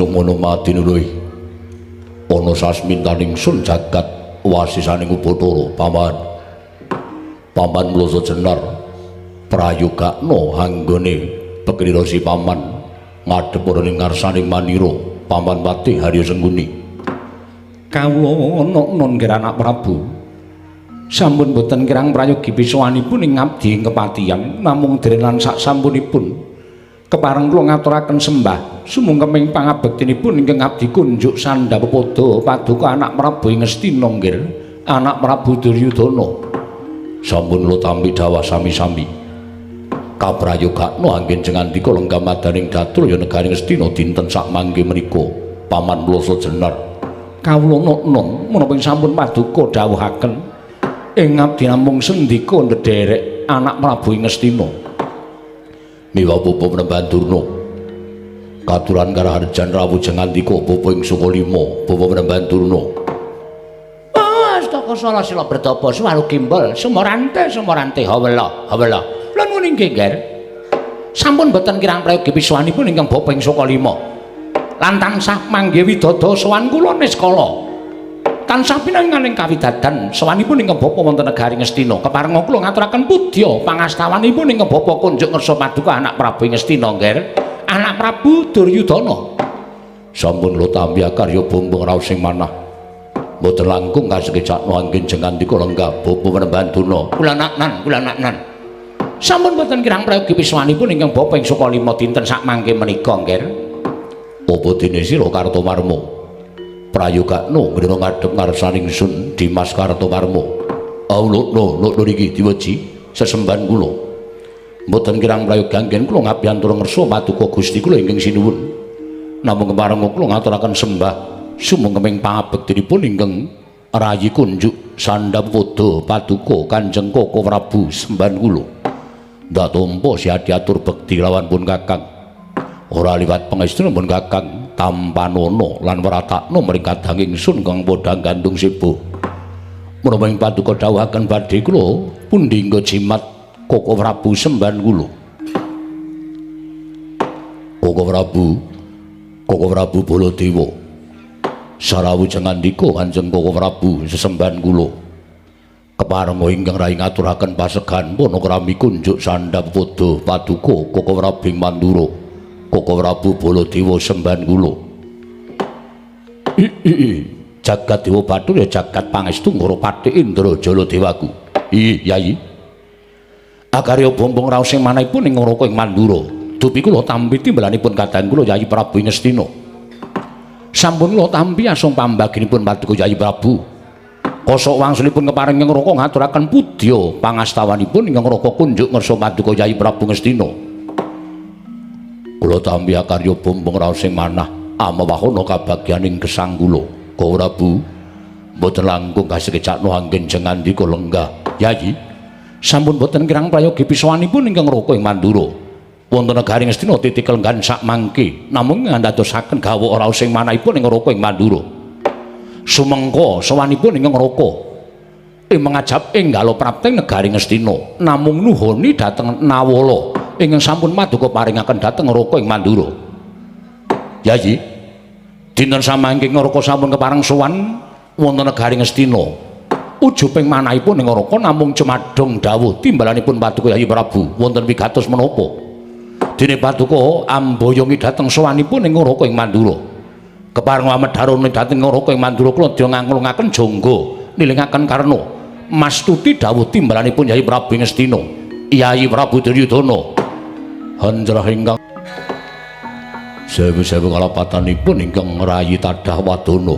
langsung ngono mati nuluy ana sasmintaning sun jagat wasisaning Ubathara paman mloso jenar prayogakno anggone pekrira si paman ngadhep ana ing ngarsaning manira paman Patih Harya Sengguni. Kawula non nggih anak Prabu sampun boten kirang prayogi biswanipun ing ngabdi ing kepatihan namung derenan sak sampunipun kepareng kula ngaturaken sembah sumungkeming pangabektinipun ingkang ngabdi kunjuk Sandhapada Paduka anak Prabu ing Ngastina nggih anak Prabu Duryudana. Sampun kula tampi dawuh sami-sami kaprayogakno anggen jengandika lenggah madaning datul ya negari Ngastina dinten sak mangke menika paman mloso jenar. Kawula non menapa sampun paduka dawuhaken ing ngabdi namung sendika ndederek anak Prabu ing Ngastina. Miwa Bapa Penemban Durna katuran karaharjan rawuh jengandika Bapa ing Sukalima Bapa Penemban Durna. Astaka Salasila Bertapa Suwaru Kimbal Sumorante hawela lan muning geger sampun boten kirang prayogi piswanipun ingkang Bapa ing Sukalima lan tansah mangge widada sowan kula niskala tansah pinanganing kawidadan sowanipun ingkang Bapa wonten negari Ngastina kepareng kula ngaturaken pudya pangastawanipun ingkang Bapa kunjuk ngersa paduka anak Prabu ing Ngastina nggih anak Prabu Duryudana. Sampun kula tampi karya bombong raos sing manah mboten langkung kasengkecakno anggen jengandika lenggah Bapa Penemban Durna. Kula naknan sampun boten kirang prayogi piswanipun ingkang Bapa ing Sukalima dinten sak mangke menika nggih. Apa dene sira Kartomarma prayogakno ngrena ngadhep ngarsaning Sun Dimas Kartomarma. Lho niki diweji sesembahan kula. Mboten kirang prayogi anggen kula ngapiantura ngersa paduka Gusti kula ingkang sinuwun. Namung kepareng kula ngaturaken sembah sumungkeming pangabektinipun ingkang rayi kunjuk Sandhapada Paduka Kanjeng Koko Prabu sembahan kula. Ndak tampa siadiatur bekti lawan pun Kakang. Ora liwat pangestunipun pun Kakang tampanana lan weratakna mring kadanging sun kang padha gandung sebo. Menapa ing paduka dawuhaken badhe kula pundi nggo jimat Koko Prabu sembahan kula. Koko Prabu Baladewa sarawuh jengandika Kanjeng Koko Prabu sesembahan kula. Keparenga ingkang rai ngaturaken pasegan panakrami kunjuk Sandhapada Paduka Koko Prabu Mandura. Koko Prabu Baladewa sembahan kula. Jagat Dewa Bathara ya jagat pangestu Ngara Pathik Indra Jala Dewaku. Yayi. Akarya bombong raos sing manahipun ing Ngraka ing Mandura. Dupi kula tampi timbalanipun kadang kula Yayi Prabu ing Ngastina. Sampun kula tampi asung pambaginipun Paduka Yayi Prabu. Kosok wangsulipun keparing ing Ngraka ngaturaken pudya pangastawanipun ing Ngraka kunjuk ngersa Paduka Yayi Prabu Ngastina. Kula tampi akarya bombong raos sing manah amawahana kabagyaning gesang kula. Koko Prabu mboten langkung kasengkecakno anggen jengandika lenggah. Yayi, sampun boten kirang prayogi piswanipun ingkang Ngraka ing Mandura. Wonten negari Ngastina titikel nggan sak mangke namung ngandadosaken gawok raos sing manahipun ing Ngraka ing Mandura. Sumengka sawanipun ingkang Ngraka mengajab enggalo prapting negari Ngastina namung nuhoni dhateng Nawala ingkang sampun paduka paringaken dhateng Ngraka ing Mandura. Yayi, dinten samangke Ngraka sampun kepareng sowan wonten negari Ngastina. Ujuping manahipun ing Ngraka namung cemadhong dawuh timbalanipun Paduka Yayi Prabu wonten wigatos menapa? Dene Paduka amboyongi dhateng sowanipun ing Ngraka ing Mandura. Kepareng amedharone dhateng Ngraka ing Mandura kula dya ngangklungaken jangga nilingaken karna mastuti dawuh timbalanipun Yayi Prabu ing Ngastina. Yayi Prabu Duryudana. Hanjrah ingkang sewu-sewu kalapatanipun ingkang ngrayi tadah wadana.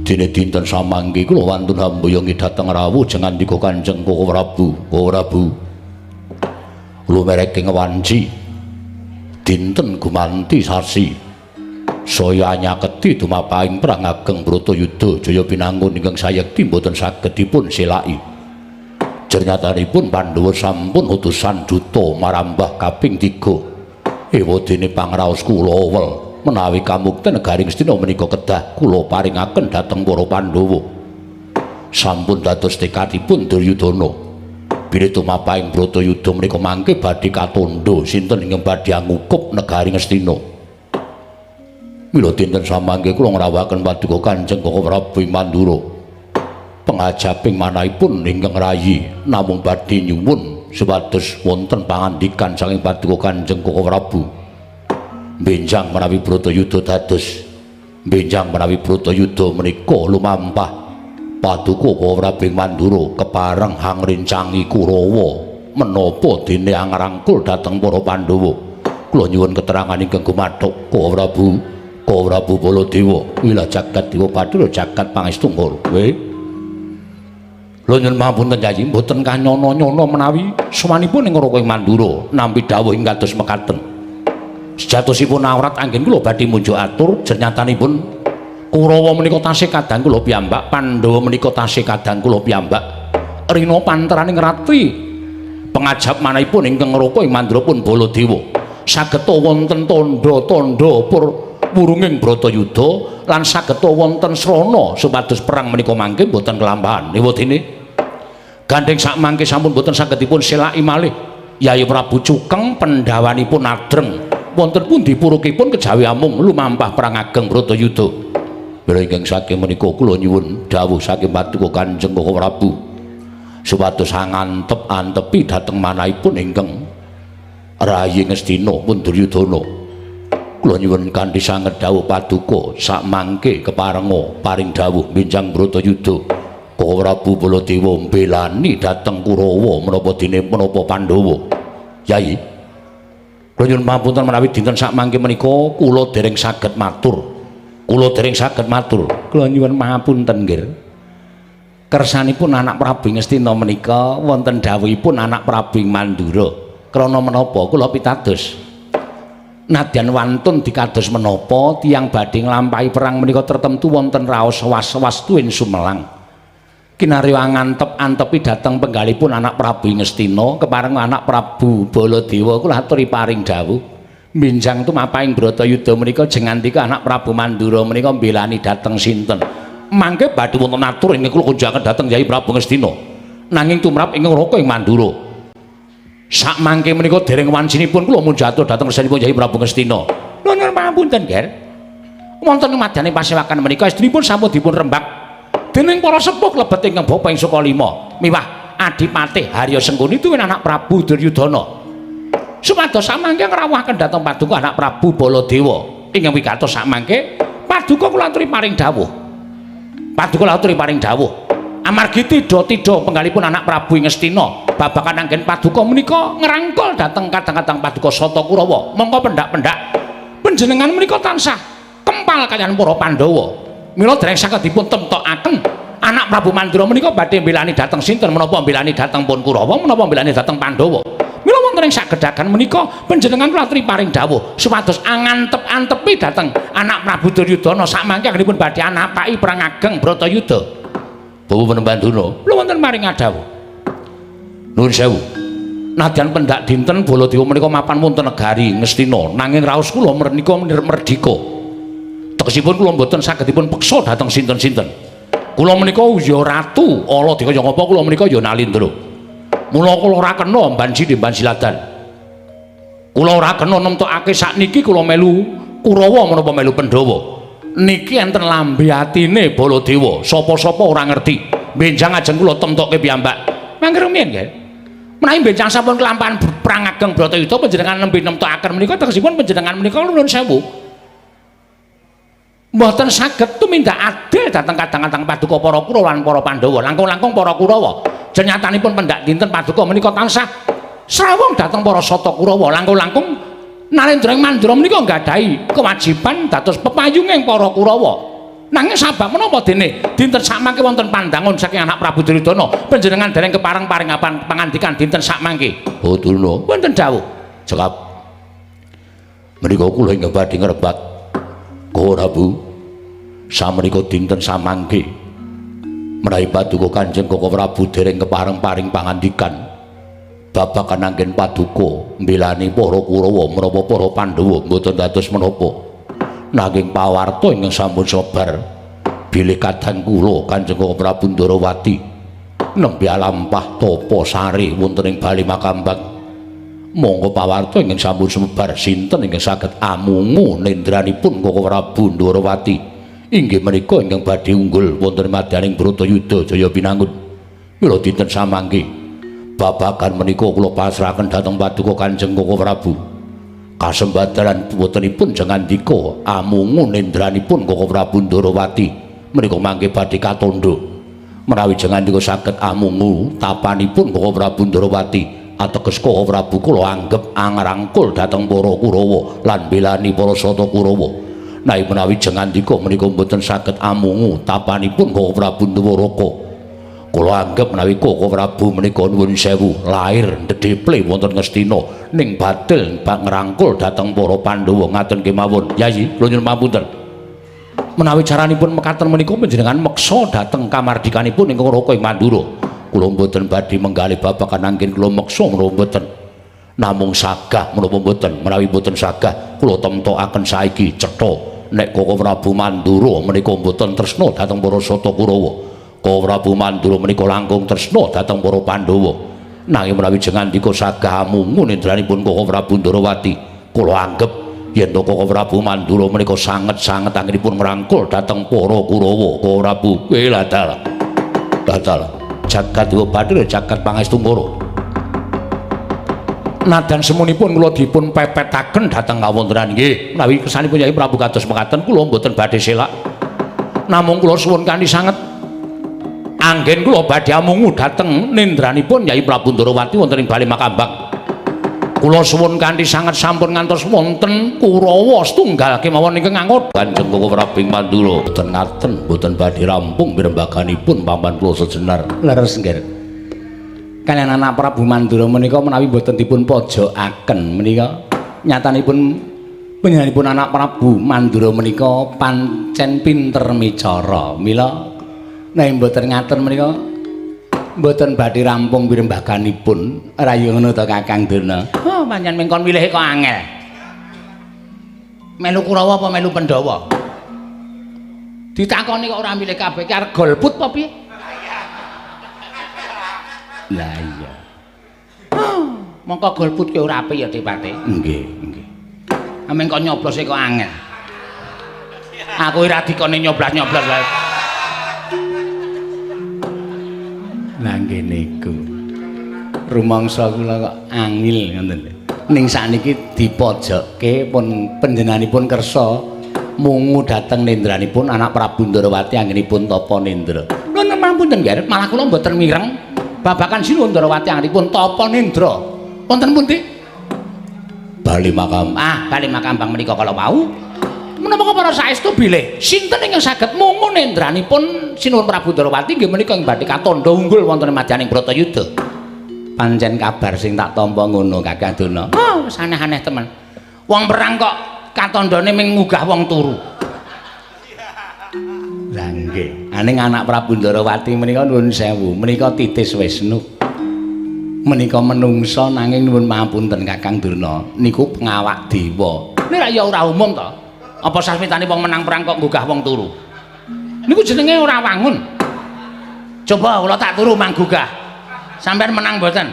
Dene dinten samangke kula wantun amboyongi dhateng rawuh jengandika Kanjeng Koko Prabu. Koko Prabu lumereking wanci dinten gumanti sasi saya nyaketi dumapaing perang ageng Bratayuda jaya pinangun ingkang sayekti mboten saged dipun selaki. Jernyatanipun Pandhawa sampun utusan duta marambah kaping 3. Ewadene pangraos kula wel menawi kamukten negari Ngastina menika kedah kula paringaken dhateng para Pandhawa. Sampun dados tekadipun Duryudana. Bilih tumapaing Bratayuda menika mangke badhe katandha sinten ingkang badhe ngukup negari Ngastina. Mila dinten samangke kula ngrawakaken paduka Kanjeng Koko Prabu Mandura. Pengajaping manahipun ingkang rayi namung badhe nyuwun supados wonten pangandikan saking paduka Kanjeng Koko Prabu. Benjang menawi Bratayuda dados benjang menawi Bratayuda menika lumampah paduka Koko Prabu Mandura kepareng hangrencangi Kurawa menapa dene angrangkul dhateng para Pandhawa. Kula nyuwun keterangan ingkang gumathuk Koko Prabu Baladewa wila jagat dewa Bathara jagat pangestunggal. Lho nyuwun pangapunten Yayi, mboten kanyono-nyono menawi sawanipun ing Raka Mandura nampi dawuh ing kados mekaten. Sejatosipun awrat anggen kula badhe munjuk atur jernyatanipun Kurawa menika tasih kadang kula piyambak, Pandhawa menika tasih kadang kula piyambak. Rina panteraning ratri pengajap manahipun ingkang Raka ing Mandura pun Baladewa sageta wonten tandha-tandha wurunging Bratayuda lan sageta wonten srana supados perang menika mangke boten kelampahan. Ewadene gandeng sak mangke sampun boten sagedipun selaki malih Yayi Prabu Cukeng pendhawanipun adreng wonten pundi purukipun kejawi amung lumampah perang ageng Bratayuda. Mila ingkang saking menika kula nyuwun dawuh saking paduka Kanjeng Koko Prabu supados angantep-antepi dhateng manahipun ingkang rayi Ngastina pun Duryudana. Kula nyuwun kanthi sanget dawuh paduka sak mangke keparenga paring dawuh benjang Bratayuda. Koko Prabu Baladewa mbelani dhateng Kurawa menapa dene menapa Pandhawa. Yayi, kula nyuwun pamunten menawi dinten sak mangke menika kula dereng saged matur. Kula dereng saged matur. Kula nyuwun pamunten nggih. Kersanipun anak Prabu Ngastina menika wonten dawuhipun anak Prabu Mandura. Krana menapa kula pitados nadyan wantun dikados menapa tiyang badhe nglampahi perang menika tertentu wonten raos was-wastuwin sumelang. Kinarya ngantep-antepi dhateng penggalipun anak Prabu Ngastina kepareng anak Prabu Baladewa kula aturi paring dawuh benjang tumapahing Bratayuda menika jengandika anak Prabu Mandura menika mbelani dhateng sinten. Mangke badhe wonten atur ing kula kunjangan dhateng Yayi Prabu Ngastina nanging tumrap ing Raka ing Mandura. Sak mangke menika dereng wancinipun kula mun jatuh dhateng resanipun Yayi Prabu Ngastina. Nuwun pamunten, Ger. Wonten madyaning pasewakan menika istrinipun sampun dipun rembak dening para sepuh lebet ingkang bapa ing Sukalima miwah Adipatih Harya Sengkuni tuwin anak Prabu Duryudana. Supados sak mangke ngrawuhaken dhateng paduka anak Prabu Baladewa ingkang wigatos sak mangke paduka kula aturi paring dawuh. Paduka kula aturi paring dawuh. Amargi tida-tida penggalipun anak Prabu Ngastina babakan anggen paduka menika ngrangkul dhateng kadang-kadang paduka Sata Kurawa. Mongko pendak-pendak panjenengan menika tansah kempal kaliyan para Pandhawa. Mila dereng saged dipun temtokaken anak Prabu Mandura menika badhe mbelani dhateng sinten menapa mbelani dhateng pun Kurawa menapa mbelani dhateng Pandhawa. Mila wonten ing sagedhagan menika panjenengan kula aturi paring dawuh supados angantep-antepi dhateng anak Prabu Duryudana sak mangke anggenipun badhe anapaki perang ageng Bratayuda. Bawa Panduna lho wonten maring dawuh. Nuwun sewu. Nadyan pendak dinten Baladewa menika mapan wonten negari Ngastina nanging raos kula menika merdika. Tegesipun kula mboten sagedipun peksa dhateng sinten-sinten. Kula menika ya ratu ala dikaya ngapa kula menika ya Nalindra. Mula kula ora kena mbanji mban siladan. Kula ora kena nemtokake sakniki kula melu Kurawa menapa melu Pandhawa. Niki enten lambe atine Baladewa, sapa-sapa ora ngerti. Benjang ajeng kula temtokke piyambak. Mangke rumiyin nggih. Menawi benjang sampun kelampahan perang ageng Bratayuda panjenengan nembe nemtokaken menika tegesipun panjenengan menika nuwun sewu. Mboten saged tumindak adil dhateng kadang-kadang paduka para Kurawa lan para Pandhawa. Langkung-langkung para Kurawa jenyatanipun pendak dinten paduka menika tansah srawung dhateng para Sata Kurawa. Langkung-langkung Nalendra ing Mandura menika nggadahi kewajiban dados pepayunging para Kurawa. Nanging sabab menapa dene dinten sakmangke wonten pandangun saking anak Prabu Duryudana panjenengan dereng kepareng-paring pangandikan dinten sakmangke. Oh Durna, wonten dawuh. Cekap. Menika kula inggih badhe ngrebat Koko Prabu samenika dinten samangke menawi paduka Kanjeng Koko Prabu dereng kepareng-paring pangandikan babagan anggen paduka mbelani para Kurawa menapa para Pandhawa mboten dados menapa nanging pawarta ingkang sampun sebar bilih kadang kula Kanjeng Koko Prabu Ndarawati nembe alampah tapa sari wonten ing Bali Makambak Monggo pawarta ingkang sampun sumebar sinten ingkang saged amungu nendranipun Koko Prabu Ndorowati inggih menika ingkang badhe unggul wonten madyaning Bratayuda Jaya Pinangun. Mila dinten samangke babagan menika kula pasrahaken dhateng Paduka Kanjeng Koko Prabu. Kasembadanan botenipun jangandika amungu nendranipun Koko Prabu Ndorowati menika mangke badhe katandha menawi jangandika saged amungu tapanipun Koko Prabu Ndorowati ateges Koko Prabu kula anggep angrangkul dhateng para Kurawa lan belani para Sata Kurawa. Nanging menawi jangandika menika mboten saged amungu tapanipun Koko Prabu Nduwaraka, kula anggep menawi Koko Prabu menika nuwun sewu lair ndedheple wonten Ngastina ning badhel ngrangkul dhateng para Pandhawa ngaten kemawon. Yayi, kula nyuwun pamunten. Menawi caranipun mekaten menika panjenengan meksa dhateng kamardikanipun ingkang Raka ing Mandura. Kula mboten badhe menggalih babagan anggen kula meksa menapa mboten. Namung sagah menapa mboten. Menawi mboten sagah kula temtokaken saiki cetha nek Koko Prabu Mandura menika mboten tresna dhateng para Sata Kurawa. Koko Prabu Mandura menika langkung tresna dhateng para Pandhawa. Nanging menawi jangandika sagah amungu nendranipun Koko Prabu Ndorowati, kula anggep yen Koko Prabu Mandura menika sanget-sanget anggenipun ngrangkul dhateng para Kurawa. Koko Prabu dalah jagat Dewa Bathara jagat Pangestu Ngara. Nadan semunipun kula dipun pepetaken dhateng kawontenan nggih menawi kesanipun Yai Prabu kados mekaten kula mboten badhe selak. Namung kula suwun kanthi sanget anggen kula badhe amungu dhateng nendranipun Yai Prabu Ndorowati wonten ing Bale Makambak. Kula suwun kanthi sanget sampun ngantos wonten Kurawa setunggal kemawon ingkang anggot Kanjeng Koko Prabu Mandura. Boten ngaten, boten badhe rampung pirembaganipun paman kula sejenar. Leres nggih. Kaliyan anak Prabu Mandura menika menawi boten dipun pojokaken menika nyatanipun panjenenganipun anak Prabu Mandura menika pancen pinter micara. Mila nek boten ngaten menika mboten badhe rampung pirembaganipun. Rayu ngono to Kakang Durna. Oh, pancen mengkon milih kok angel. Melu Kurawa apa melu Pandhawa? Ditakoni kok ora milih kabeh ki arep golput apa piye? Lah iya. Mongko golput ki ora apik ya Dipati. Nggih, nggih. Ameng kok nyoblos kok angel. Aku ora dikone nyoblas-nyoblas wae. Lah nggih niku. Rumangsa kula kok angil ngoten lho. Ning sakniki dipojokke pun panjenenganipun kersa mungu dhateng nendranipun anak Prabu Ndorowati anggenipun tapa nendra. Nuwun pamunten nggih, malah kula mboten mireng babakan sinuwun Ndorowati anggenipun tapa nendra. Wonten pundi? Bale Makambak. Bale Makambak menika kala wau. Menapa para saestu bilih sinten ingkang saged mungu nendranipun sinuwun Prabu Ndorowati nggih menika ing badhe katandha unggul wonten madyaning Bratayuda. Pancen kabar sing tak tampa ngono Kakang Durna. Oh, wis aneh-aneh temen. Wong perang kok katandhane ming nggugah wong turu. Lah nggih, aning anak Prabu Ndorowati menika nuwun sewu, menika titis Wisnu. Menika menungsa nanging nuwun mapunten Kakang Durna, niku pengawak dewa. Nek ya ora umum to. Apa sasmitane wong menang perang kok nggugah wong turu? Niku jenenge ora wangun. Coba kula tak turu manggugah. Sampeyan menang mboten?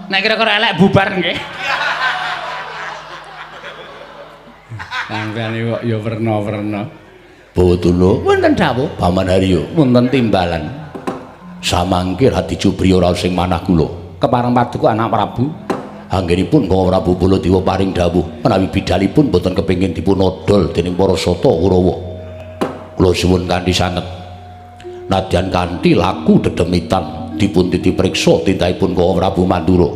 Nek kira-kira elek bubar nggih. Sampeyan kok ya werna-werna. Bawatula Wonten dawuh Paman Haryo wonten timbalan. samangke Radi Jubriya raos ing manah kula. Kepareng paduka anak Prabu. Anggenipun Koko Prabu Baladewa paring dawuh menawi bidalipun boten kepengin dipun odol dening para Sata Kurawa. Kula suwun kanthi sanget. Nadyan kanthi laku dedemitan dipun titipriksa tindakipun Koko Prabu Mandura.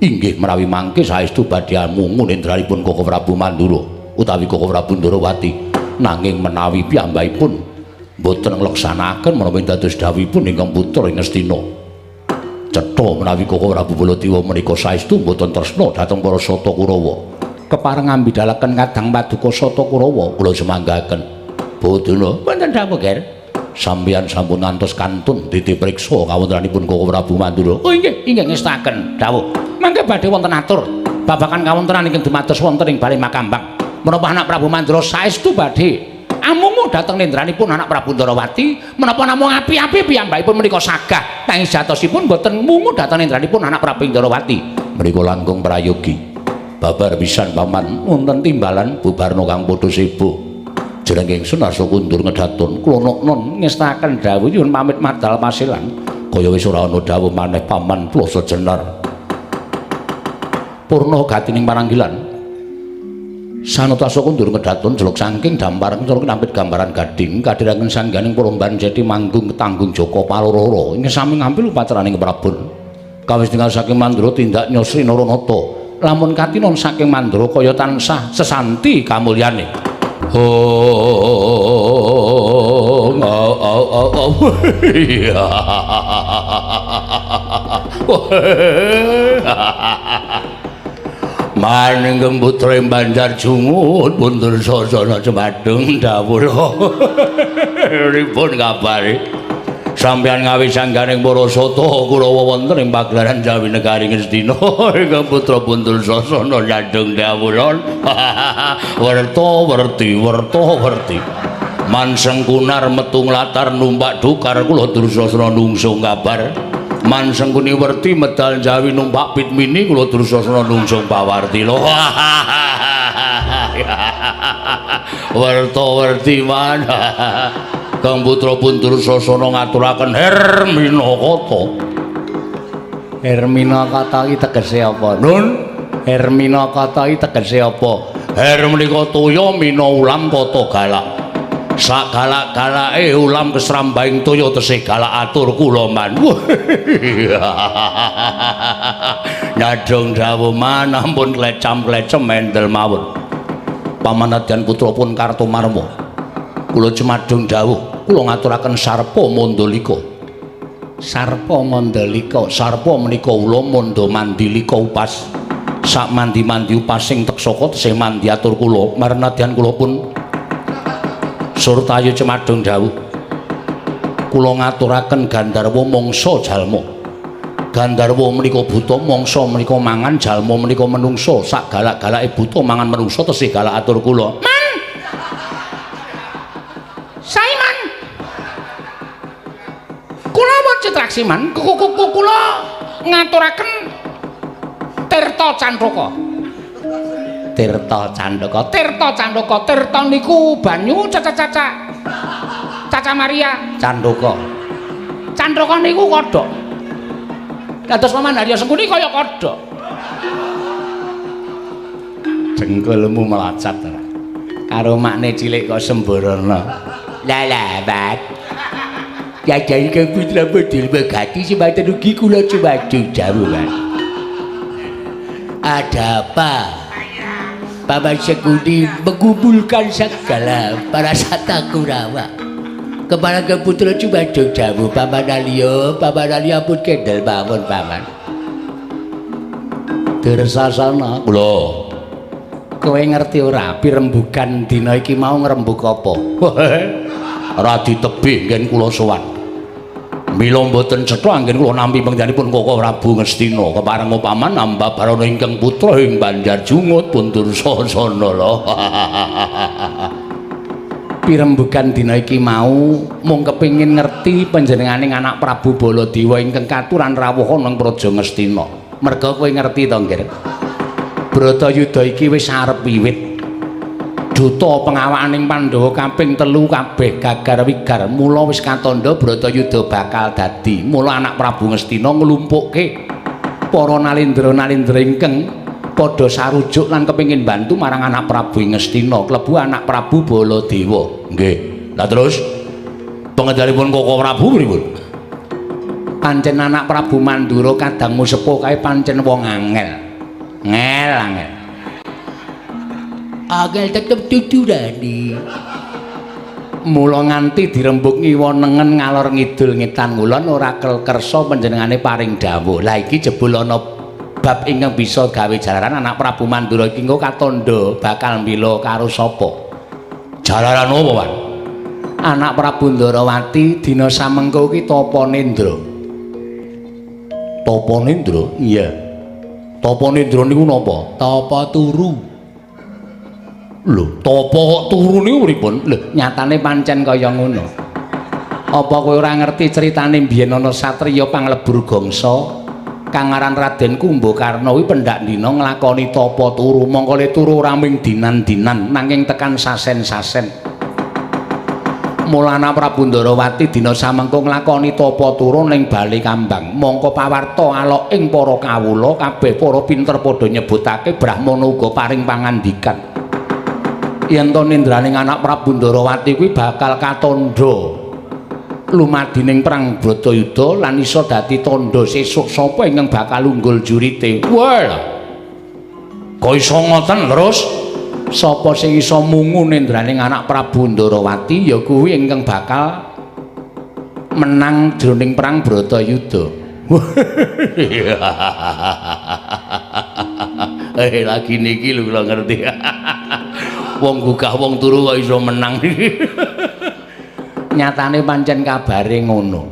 Inggih menawi mangke saestu badhe amungu nendranipun Koko Prabu Mandura utawi Koko Prabu Ndorowati. Nanging menawi piyambakipun boten ngleksanakaken menawi dados dawuhipun ingkang putra ing Ngastina. Cetha menawi Koko Prabu Baladewa menika saestu boten tresna dhateng para Sata Kurawa. Kepareng ngambidalaken kadang paduka Sata Kurawa Kula semanggaken. Bodana wonten dawuh Ger. sampeyan sampun ngantos kantun ditipriksa kawontenanipun Koko Prabu Mandura. Oh inggih ngestaken dawuh. Mangke badhe wonten atur babakan kawontenan ingkang dumados wonten ing Bale Makambak. Menapa anak Prabu Mandura saestu badhe amungu dhateng nendranipun anak Prabu Ndorowati, menapa namung api-api piyambakipun menika sagah nanging jatosipun boten mungu dhateng nendranipun anak Prabu Ndorowati. Mriku langkung prayogi. Babar pisan paman wonten timbalan bubarno kang padha sibuk. Jeneng ingsun asa kundur ngedatun kula non ngestaken dawuh nyuwun pamit madal pasilan. Kaya wis ora ana dawuh maneh paman kula sejenar. Purna gatining paranggilan. Sanutasa kundur ngedatun jeluk saking dampar cara kinampit gambaran gading kadhiraken sangganing peromban jeti manggung ketanggung Joko Palororo ing sami ngampil upacaraning keprabon. Kawis tinggal saking Mandura tindak nyosri Naranata. Lamun katinon saking Mandura kaya tansah sesanti kamulyane. Manenggeng putra Banjar Jungut pundur sasana cemadung dawuh. Ripun kabare? Sampeyan ngawi sangganing para sata kula wonten ing pagelaran Jawi Negari Ngastina. Ingkang putra pundur sasana nyadung dawuh. Werta-werti. Manseng kunar metu nglatar numpak dukar kula Dursasana nungsung kabar. Manseng kuni werti medal Jawi numpak Pitmini kula Dursasana nungsung pawarti lho. Werta-werti man. Kang putra pundur sasana ngaturaken Herminakata. Herminakata iki tegese apa? Nun, Herminakata iki tegese apa? Her menika toya mina ulam kata galak. Sak galak-galake ulam kesrambaing toya tesih galak atur kula man. Nyadong dawuh man ampun klecam-klecem mendel mawon. Pamanadyan putra pun Kartomarma. Kula cemadung dawuh kula ngaturaken sarpa mandalika. Sarpa mandalika, sarpa menika ula manda mandilika upas. Sak mandi-mandi upasing teksaka tesih mandi atur kula marnadyan kula pun surtayu cemadung dawuh. Kula ngaturaken Gandharwa mangsa jalma. Gandharwa menika buta mangsa menika mangan jalma menika menungsa. Sak galak-galake buta mangan menungsa tesih galak atur kula. Saiman. Kula Citraksi man, kula ngaturaken Tirta Candaka. Tirta Candaka. Tirta niku banyu Caca Maria. Candaka niku kodhok. Kados Paman Harya Sengkuni kaya kodhok. Jengkulmu melacat karo makne cilik kok sembarana. Lah Pak. Jajal ke putra bedil megati sematan ugi kula cemadung dawuh Pak. Ada apa? Paman Sengkuni mengumpulkan segala para sata Kurawa. Kepala ke putra cemadung dawuh Paman Alya pun kendel mawon Paman. Dirsasana kula. Kowe ngerti ora pirembugan dina iki mau ngrembug apa? Ora ditebih nggen kula sowan. Mila mboten cetha anggen kula nampi panggenipun Koko Prabu Ngastina kepareng paman nambah barana ingkang putra ing Banjar Jungut pundur sasana lho. Pirembugan dina iki mau mung kepengin ngerti panjenenganing anak Prabu Baladewa ingkang katuran rawuh nang Praja Ngastina. Merga kowe ngerti to, Nggih? Bratayuda iki wis arep wiwit. Duta pengawakaning Pandhawa kaping 3 kabeh gagar wigar, mula wis katandha Bratayuda bakal dadi. Mula anak Prabu Ngastina nglumpukke para nalendra-nalendra ingkang padha sarujuk lan kepengin bantu marang anak Prabu Ngastina, klebu anak Prabu Baladewa. Nggih. Lah terus pengendalipun Koko Prabu pripun? Pancen anak Prabu Mandura kadangmu sepuh kae pancen wong angel. Angel tetep tuturane. Mula nganti dirembug ngiwa nengen ngalor ngidul ngetan ngulon ora kersa panjenengane paring dawuh. Lah iki jebul ana bab ingkang bisa gawe jalaran anak Prabu Mandura iki engko katandha bakal mbela karo sapa? Jalaran apa, Pak? Anak Prabu Ndarawati dina samengko iki Tapanendra. Tapanendra? Iya. Tapanendra niku napa? Tapa turu. Lho, tapa kok turu niku pripun? Lho, nyatane pancen kaya ngono. Apa kowe ora ngerti critane biyen ana satriya panglebur gangsa kang aran Raden Kumbakarna kuwi pendak dina nglakoni tapa turu mongko le turu ora mung dinan-dinan nanging tekan sasen-sasen. Mulana Prabu Ndarawati dina samengko nglakoni tapa turu ning Bali Kambang mongko pawarta alok ing para kawula kabeh para pinter padha nyebutake Brahmana uga paring pangandikan yen to nindraning anak Prabu Ndarawati kuwi bakal katandha lumadining perang Bratayuda lan iso dadi tandha sesuk sapa ingkang bakal unggul jurite. Wah. Kok iso ngoten terus? Sapa sing iso mungu nendraning anak Prabu Ndarawati ya kuwi ingkang bakal menang jroning perang Bratayuda. Lagi niki lho kula ngerti. Wong gugah wong turu kok iso menang. Nyatane pancen kabare ngono.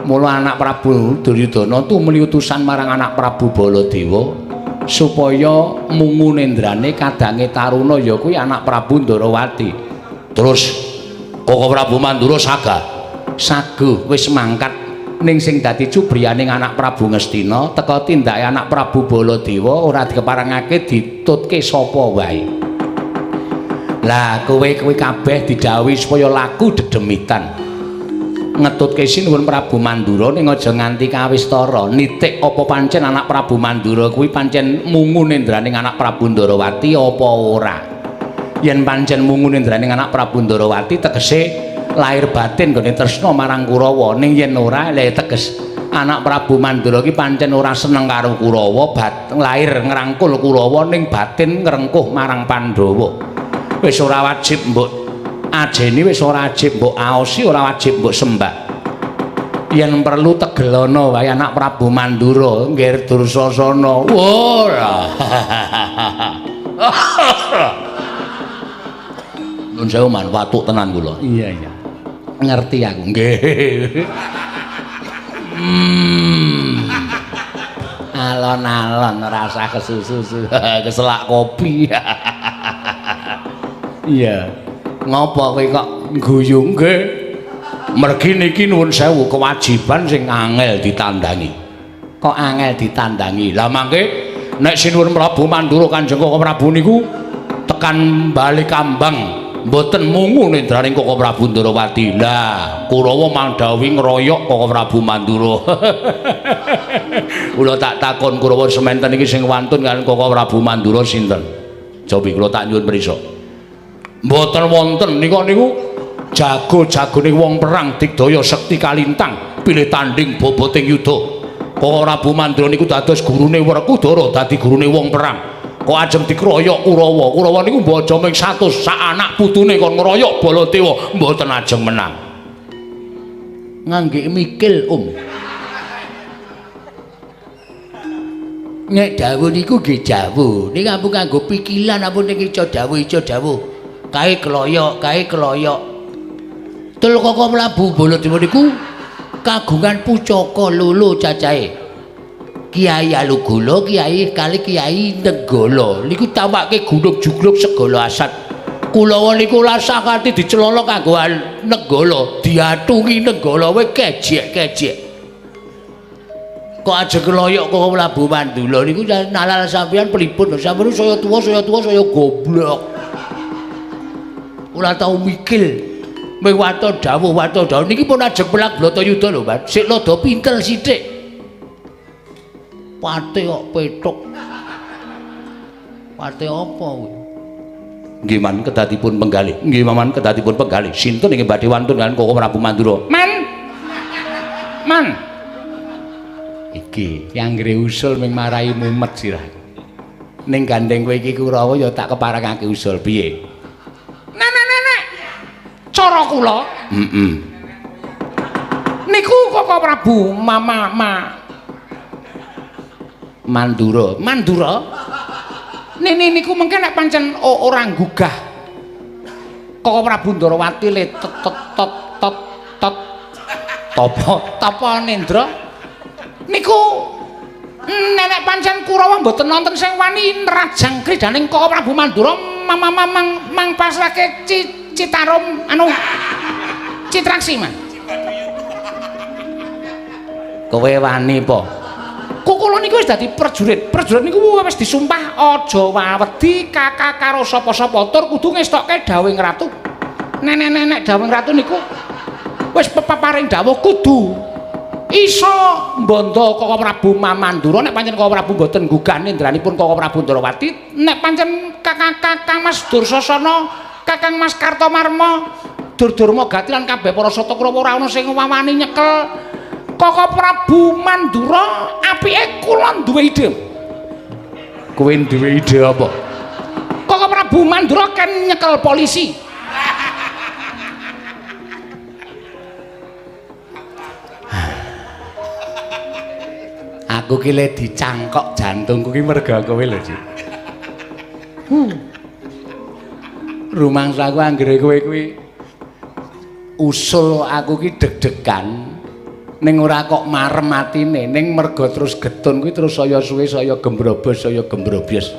Mula anak Prabu Duryudana tumuli utusan marang anak Prabu Baladewa supaya mungu nendrane kadange taruna ya kuwi anak Prabu Ndarawati. Terus Koko Prabu Mandura sagah saguh wis mangkat ning sing dadi cubriyaning anak Prabu Ngastina teka tindake anak Prabu Baladewa ora dikeparengake ditutke sapa wae. Lah kowe kabeh didhawuhi supaya laku dedemitan. Ngetutke sinuwun Prabu Mandura ning aja nganti kawistara. Nitik apa pancen anak Prabu Mandura kuwi pancen mungu nendraning anak Prabu Ndarawati apa ora. Yen pancen mungu nendraning anak Prabu Ndarawati tegese lahir batin gone tresna marang Kurawa. Ning yen ora lha teges anak Prabu Mandura ki pancen ora seneng karo Kurawa, lahir ngrangkul Kurawa ning batin ngrengkuh marang Pandhawa. Wis ora wajib mbok ajeni, wis ora wajib mbok aosi, ora wajib mbok sembah. Yen perlu tegelana wae anak Prabu Mandura nggih Dursasana. Ora. Nun sewu man watuk tenan kula. Iya. Ngerti aku nggih. Alon-alon rasa kesusu, keselak kopi. Iya. Ngopo kowe kok guyu nggih? Mergi niki nuwun sewu kewajiban sing angel ditandangi. Kok angel ditandangi? Lah mangke nek sinuwun Prabu Mandura Kanjeng Koko Prabu niku tekan Bali Kambang mboten mungu nendraning Koko Prabu Ndarawati. Lah Kurawa mandhawi ngeroyok Koko Prabu Mandura. Kula tak takon Kurawa sementen iki sing wantun kaliyan Koko Prabu Mandura sinten? Cobi kula tak nyuwun prisa. Mboten wonten nika niku jago-jagone wong perang digdaya sekti kalintang pilih tanding boboting yuda. Kok Prabu Mandura niku dados gurune Werkudara dadi gurune wong perang. Kok ajeng dikeroyok Kurawa. Kurawa niku mbaca ming 100 sak anak putune kon ngeroyok Baladewa mboten ajeng menang. Ngangge mikil Nek dawuh niku nggih dawuh. Ning ampun kanggo pikilan ampun niki ica dawuh. Kae keloyok. Tul Koko Prabu Baladewa niku kagungan pucaka loro cacahe. Kiai Alugala, Kiai kali Kiai Nenggala. Niku tawakke gunung jugluk segala asat. Kulawa niku lasakati dicelana kanggo Nenggala, diatungi Nenggala wae kejek-kejek. Kok aja keloyok Koko Prabu Mandura niku nalal sampeyan pripun? Sampeyan saya tuwa saya goblok. Ora tau mikil. Ming wato dawuh niki pun ajeng pelak Bratayuda lho, Mas. Sik lada pintel sithik. Pate kok petuk. Pate apa kuwi? Nggih man kedadipun penggalih. Nggih maman kedadipun penggalih. Sinten ingkang badhe wantun kaliyan Koko Prabu Mandura? Man. Iki yang nggre usul ming marai mumet sirah. Ning gandeng kowe iki Kurawa ya tak keparengake usul piye? Cara kula niku Koko Prabu Mandura nini niku mengke nek pancen ora gugah Koko Prabu Ndarawati le tapa nendra niku nek pancen Kurawa mboten wonten sing wani nerajang kridaning Koko Prabu Mandura mang pasrahke Citarum Citraksi man. Kowe wani po? Kuku niku wis dadi prajurit. Prajurit niku wis disumpah aja wedi kakak karo sapa-sapa tur kudu ngestokke dawuhing ratu. Nenek-nenek dawuhing ratu niku wis peparing dawuh kudu iso mbondo Koko Prabu Mamandura nek pancen Koko Prabu mboten gugah nindranipun Koko Prabu Ndarawati, nek pancen Kakang Mas Dursasana, Kakang Mas Kartomarma, Durdurma Gati lan kabeh para Satakrawa ora ana sing wawani nyekel Koko Prabu Mandura, apike kula duwe ide. Kowe duwe ide apa? Koko Prabu Mandura kan nyekel polisi. Aku ki le dicangkok jantungku ki merga kowe lho, Dik. Rumangsaku anggere kowe kuwi usul aku ki deg-degan ning ora kok marem atine, ning merga terus getun kuwi terus saya suwe saya gembrobos saya gembrobyes.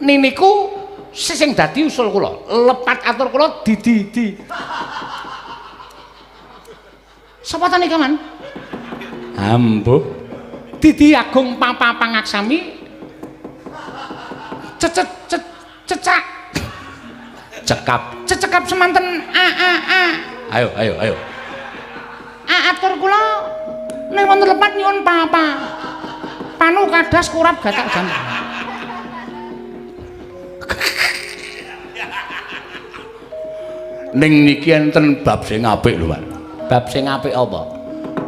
Niku sing dadi usul kula, lepat atur kula di. Sapa ta nika, Man? Ambuh. Didi Agung Papa Pangaksami cekap semanten ayo atur kula ning wonten lepat nyuwun Papa panu kadas kurap gatak jam ning niki enten bab sing apik lho Pak. Bab sing apik apa?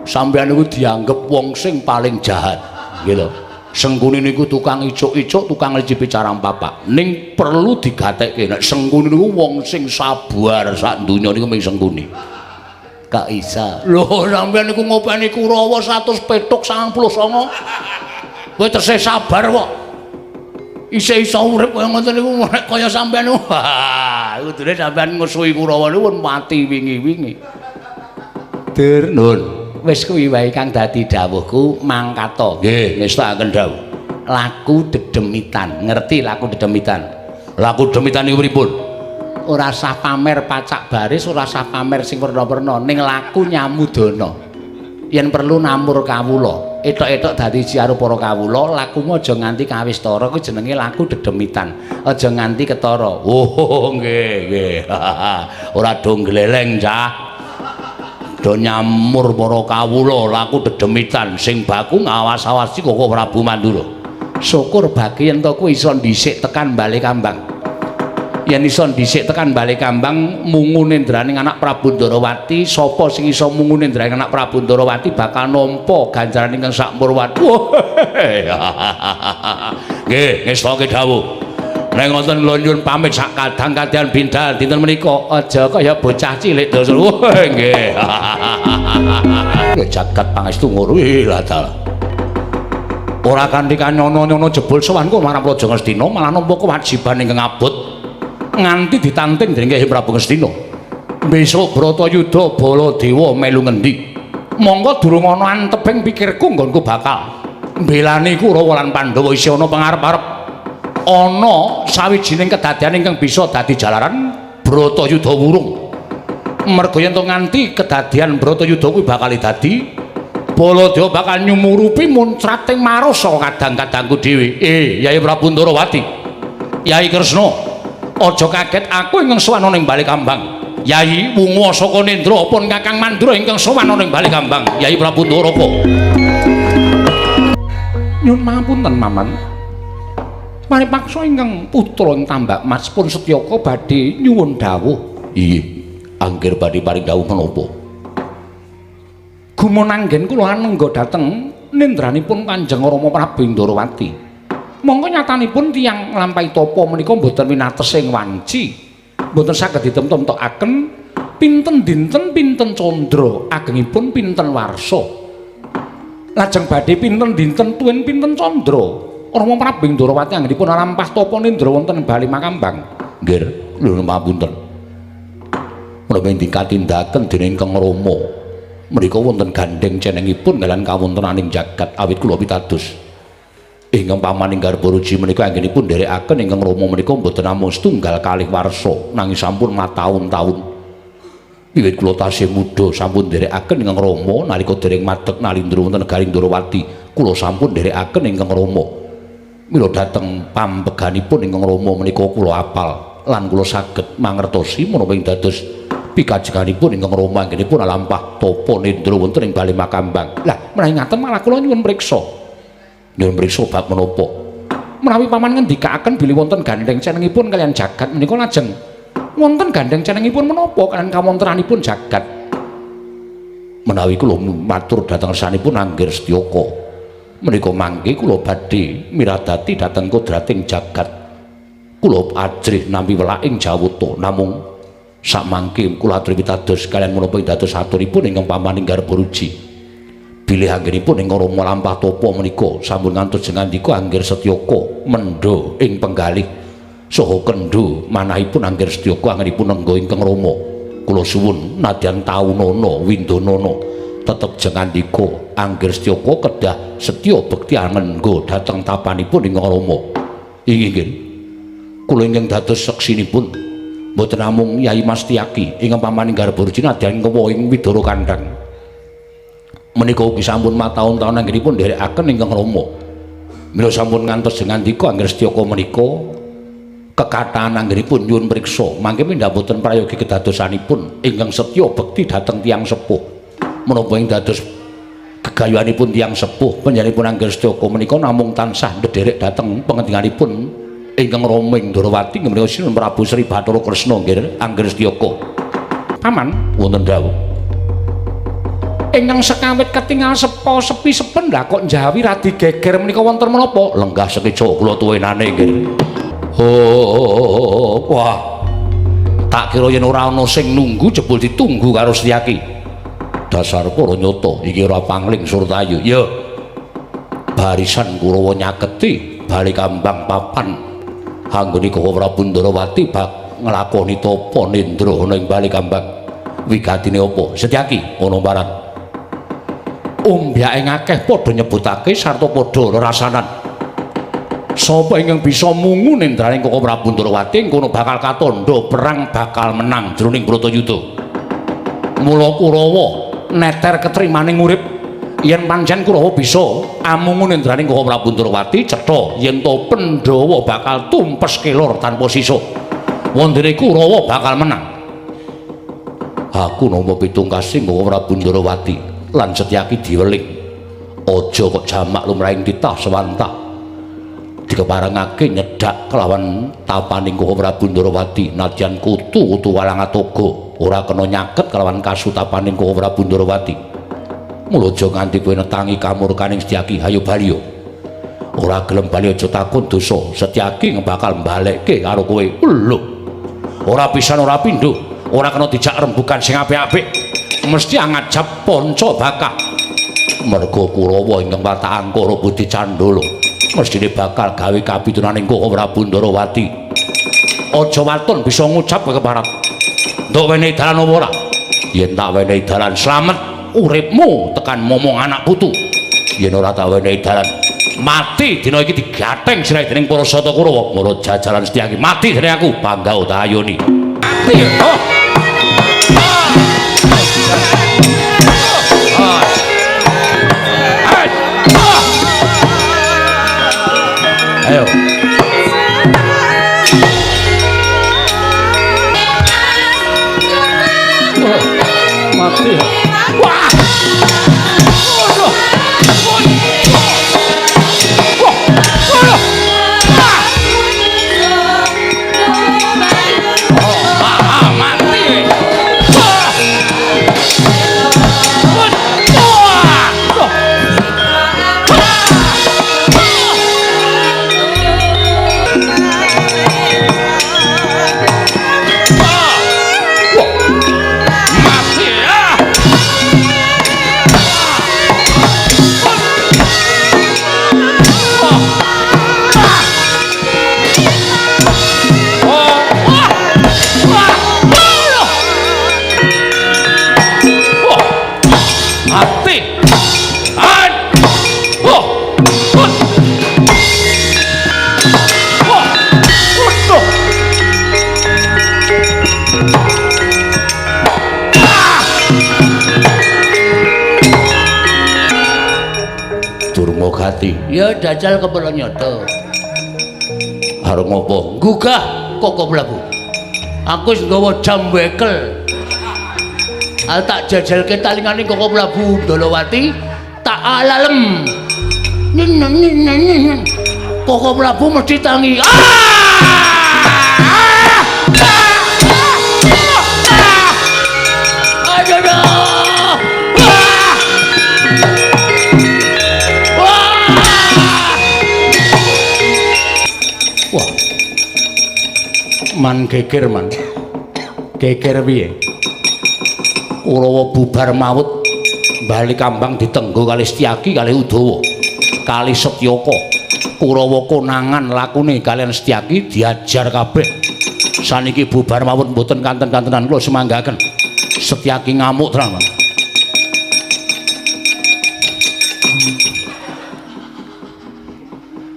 Sampeyan niku dianggep wong sing paling jahat gitu. Sengkuni niku tukang icuk-icuk, tukang ngicipi carang papa. Ning perlu digatekke nek Sengkuni niku wong sing sabar sak donya niku mung Sengkuni. Kak Isa. Lho sampeyan niku ngopeni Kurawa 100 petuk 99. Kowe tesih sabar kok. Isih iso urip kaya ngoten niku nek kaya sampeyan. Wah, kudune sampeyan ngusuhi Kurawa niku pun mati wingi-wingi. Dur nun. Wis kuwi wae kang dadi dawuhku mangkata. Nggih, ngestakaken dawuh. Laku dedemitan. Ngerti laku dedemitan? Laku dedemitan niku pripun? Ora sah pamer pacak baris, ora sah pamer sing werna-werna, ning laku nyamudana. Yen perlu namur kawula, etok-etok dadi jiaru para kawula, lakumu aja nganti kawistara kuwi jenenge laku dedemitan. Aja nganti ketara. Oh, nggih. Ora do gleleng, Cah. Do nyamur para kawula laku dedemitan sing baku ngawas-awasi Koko Prabu Mandura. Syukur bagi yen to kuwi iso dhisik tekan Balikambang. Yen iso dhisik tekan Balikambang mungu nendraning anak Prabu Ndarawati, sapa sing iso mungu nendraning anak Prabu Ndarawati bakal nampa ganjaran ingkang sak murwati. Nggih, ngestake dawuh. Nek ngoten kula nyuwun pamit sak kadang-kadang bindal dinten menika aja kaya bocah cilik dosa. Nggih. Jagat pangestu ngono lah ta. Ora kanthi kanyono-nyono jebul sowanku marang Praja Ngastina malah nampa kewajiban ingkang abot nganti ditanting dening Kyai Prabu Ngastina. Besok Bratayuda Baladewa melu ngendi? Monggo durung ana anteping pikirku nggonku bakal mbelani Kurawa lan Pandhawa isih ana pangarep-arep. Ana sawijining kedadian ingkang bisa dadi jalaran Bratayuda wurung. Merga yen to nganti kedadian Bratayuda kuwi bakal dadi Baladewa bakal nyumurupi muncrating maros saka kadang-kadangku dhewe. Yai Prabu Ndarawati. Yai Kresna, aja kaget aku ingkang sowan ning Balikambang. Yai wungu saka Nendra pun Kakang Mandura ingkang sowan ning Balikambang. Yai Prabu Ndarawati. Nyun mapunten Maman. Maripaksa ingkang putra ing Tambak Mas pun Setyaka badhe nyuwun dawuh. Iya, angger badhe paring dawuh menapa? Gumunanggen kula anengga dhateng nendranipun Kanjeng Rama Prabu Ndarawati. Monggo nyatanipun tiyang nglampahi tapa menika mboten winates ing wanci. Mboten saged ditemtokaken pinten dinten pinten candra agengipun pinten warsa. Lajeng badhe pinten dinten tuwin pinten candra. Rama Prabu Ndarawati anggenipun lampah tapa nindra wonten Bali Makambang. Nggih, lho mapunten. Menapa dikatindaken dening Kang Rama menika wonten gandeng cenengipun dalan kawontenaning jagat awit kula pitados. Ingkang pamaning garba ruji menika anggenipun nderekaken ingkang Rama menika mboten namung setunggal kalih warsa nanging sampun mataun-taun. Wiwit kula tasih muda sampun nderekaken ingkang Rama nalika dereng madeg nalindra wonten negaring Ndrawati kula sampun nderekaken ingkang Rama. Mila dhateng pambeganipun ingkang Rama menika kula apal lan kula saged mangertosi menapa ing dados pikajenganipun ingkang Rama anggenipun alampah tapa nendra wonten ing bali Makambang. Lah menawi ngaten malah kula nyuwun priksa. Nyuwun priksa bab menapa? Menawi paman ngendikaaken bilih wonten gandeng cenengipun kalian jagat menika lajeng wonten gandeng cenengipun menapa kalian kawontranipun jagat. Menawi kula matur dhateng resanipun Anggir Setyaka menika mangke kula badhe miradati dhateng kodrating jagat. Kula ajrih nampi welaking jawata namung sakmangke kula aturi pitados kalian menapa ing dados aturipun ingkang pamaning garba ruji. Bilih anggenipun ingkang Rama lampah tapa menika sampun ngantos ngandika Anggir Setyaka mendha ing penggalih saha kendha manahipun Anggir Setyaka anggenipun nengga ingkang Rama. Kula suwun nadyan taunana windanana tetep jengandika Anggir Setyaka kedah setya bekti anengga dhateng tapanipun ingkang Rama. Inggih kula ingkang dados seksinipun mboten namung Yai Mas Tiyaki ingkang pamaning garba ruji nadyan kewa ing Widara Kandhang. Menika ugi sampun mataun-taun anggenipun nderekaken ingkang Rama. Mila sampun ngantos ngandika Anggir Setyaka menika kekathan anggenipun nyuwun priksa mangke mindha boten prayogi kedadosanipun ingkang setya bekti dhateng tiyang sepuh. Menapa ing dados gegayuhanipun tiyang sepuh panjenenganipun Anggir Setyaka menika namung tansah ndederek dhateng pangendinganipun ingkang Rama ing Ndrawati menika Sinuhun Prabu Sri Bathara Kresna nggih Anggir Setyaka. Paman wonten dawuh ingkang sekawit ketingal sepo sepi sepen lah kok njawi radi geger menika wonten menapa? Lenggah sekeca kula tuwenane nggih. Oh, wah. Tak kira yen ora ana sing nunggu jebul ditunggu karo Setyaki. Dasar para nyata iki ora pangling Surtayu. Ya. Barisan Kurawa nyaketi bali kambang papan anggone Koko Prabu Ndrawati bak nglakoni tapa nendra ana ing bali kambang. Wigatine apa? Setyaki ana parat. Umbyake akeh padha nyebutake sarta padha rasanan. Sapa ingkang bisa mungu nendraning Koko Prabu Ndrawati kono bakal katandha perang bakal menang jroning Bratayuda. Mula Kurawa neter ketrimaning urip yen pancen Kurawa bisa amungu nendraning Koko Prabu Ndrawati cetha yen to Pandhawa bakal tumpes kelor tanpa sisa. Wondene Kurawa bakal menang. Aku nampa pitungkasing Koko Prabu Ndrawati lan Setyaki diweling aja kok jamak lumrahing titah sewantah dikeparengake nyedak kelawan tapaning Koko Prabu Ndrawati nadyan kutu Walangatoga ora kena nyaket kelawan kasutapaning Koko Prabu Ndrawati. Mula aja nganti kowe netangi kamurkaning Setyaki hayo bali yo. Ora gelem bali aja takon dosa Setyaki bakal mbalekke karo kowe. Lho. Ora pisan ora pindho, ora kena dijak rembugan sing apik-apik. Mesti angajab panca bakal merga Kurawa ingkang watak angkara budi candala mestine bakal gawe kapitunaning Koko Prabu Ndrawati. Aja waton bisa ngucap keparat nduk wenehi dalan apa ora? Yen tak wenehi dalan slamet uripmu tekan momong anak putu. Yen ora tak wenehi dalan mati dina iki digatheng sirahe dening para sata Kurawa. Mula jajalan Setyaki mati dening aku bangga tak ayoni. Mati. Oh. Ayo. Mati. Wah. Durmagati. Ya dajal kepala nyoto. Arep ngopo? Gugah Koko Prabu. Aku wis nggawa jam wekel. Tak jajalke talingane Koko Prabu Dolowati, tak alalem. Koko Prabu mesti tangi. Wah. Man geger man. Geger piye? Kurawa bubar maut bali kambang ditenggo kali Setyaki kali Udawa kali Setyaka. Kurawa konangan lakune kalian Setyaki diajar kabeh. Saniki bubar maut mboten kanten-kantenan kula semanggaken. Setyaki ngamuk tenan.